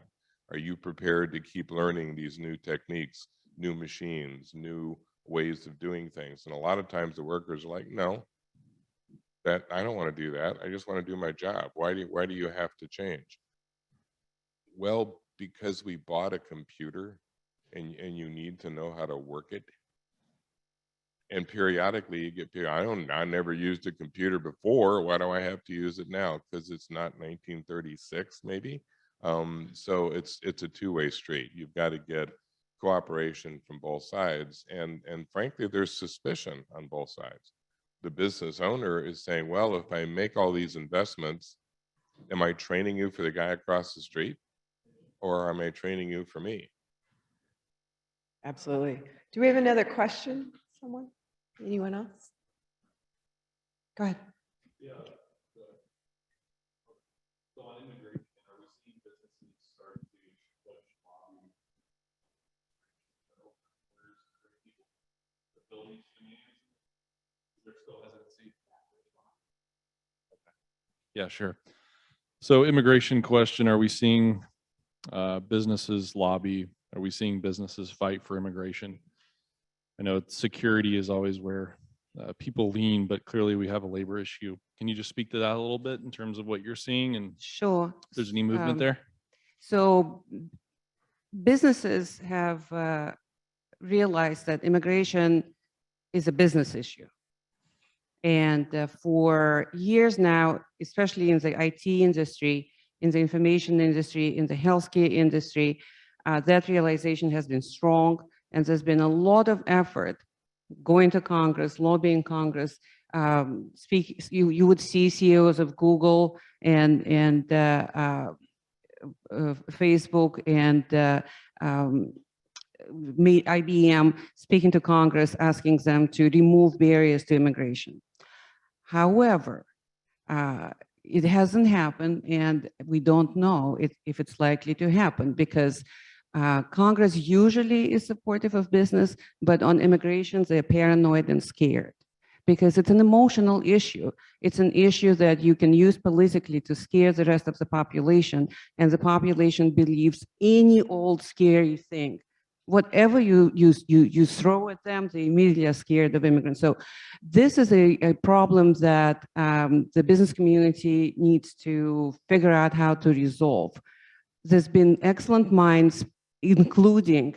Are you prepared to keep learning these new techniques, new machines, new ways of doing things? And a lot of times the workers are like, no, that I don't want to do that. I just want to do my job. Why do you have to change? Well, because we bought a computer and you need to know how to work it. And periodically you get, I never used a computer before. Why do I have to use it now? Because it's not 1936 maybe. So it's a two-way street. You've got to get cooperation from both sides. And frankly, there's suspicion on both sides. The business owner is saying, well, if I make all these investments, am I training you for the guy across the street? Or am I training you for me? Absolutely. Do we have another question? Someone? Anyone else? Go ahead. Yeah. So on immigration, are we seeing businesses start to push lobby to fill these communities? Is there still hesitancy? Yeah, sure. So immigration question, are we seeing businesses lobby? Are we seeing businesses fight for immigration? I know security is always where people lean, but clearly we have a labor issue. Can you just speak to that a little bit in terms of what you're seeing and Sure. if there's any movement there? So businesses have realized that immigration is a business issue. And for years now, especially in the IT industry, in the information industry, in the healthcare industry, that realization has been strong. And there's been a lot of effort going to Congress, lobbying Congress. You would see CEOs of Google and Facebook and IBM speaking to Congress, asking them to remove barriers to immigration. However, it hasn't happened, and we don't know if it's likely to happen because Congress usually is supportive of business, but on immigration, they're paranoid and scared because it's an emotional issue. It's an issue that you can use politically to scare the rest of the population, and the population believes any old scary thing. Whatever you throw at them, they immediately are scared of immigrants. So this is a problem that the business community needs to figure out how to resolve. There's been excellent minds, including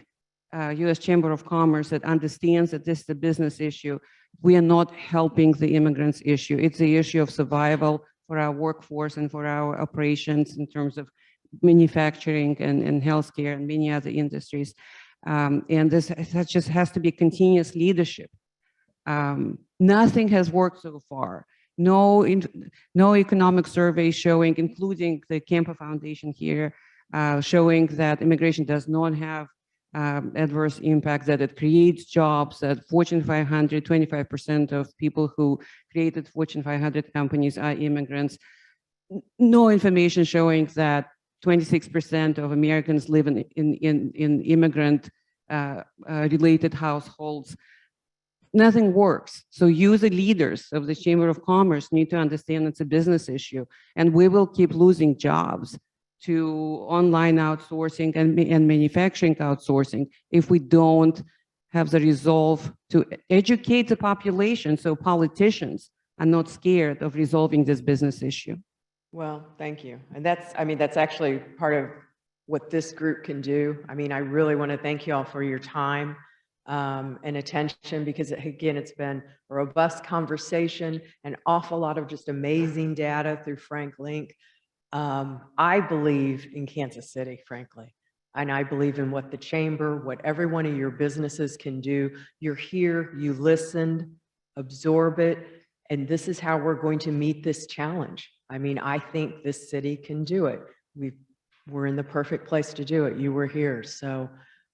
U.S. Chamber of Commerce, that understands that this is a business issue. We are not helping the immigrants issue. It's the issue of survival for our workforce and for our operations in terms of manufacturing and healthcare and many other industries. And that just has to be continuous leadership. Nothing has worked so far. No economic survey showing, including the Kemper Foundation here, showing that immigration does not have adverse impact, that it creates jobs, that Fortune 500, 25% of people who created Fortune 500 companies are immigrants. No information showing that 26% of Americans live in immigrant related households. Nothing works. So you, the leaders of the Chamber of Commerce, need to understand it's a business issue, and we will keep losing jobs to online outsourcing and manufacturing outsourcing if we don't have the resolve to educate the population so politicians are not scared of resolving this business issue. Well, thank you. And that's actually part of what this group can do. I mean, I really want to thank you all for your time and attention, because again, it's been a robust conversation, an awful lot of just amazing data through Frank Lenk. I believe in Kansas City, frankly, and I believe in what the chamber, what every one of your businesses can do. You're here, you listened, absorb it, and this is how we're going to meet this challenge. I mean, I think this city can do it. We're in the perfect place to do it. You were here. So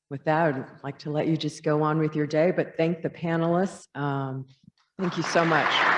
with that, I'd like to let you just go on with your day, but thank the panelists. Thank you so much.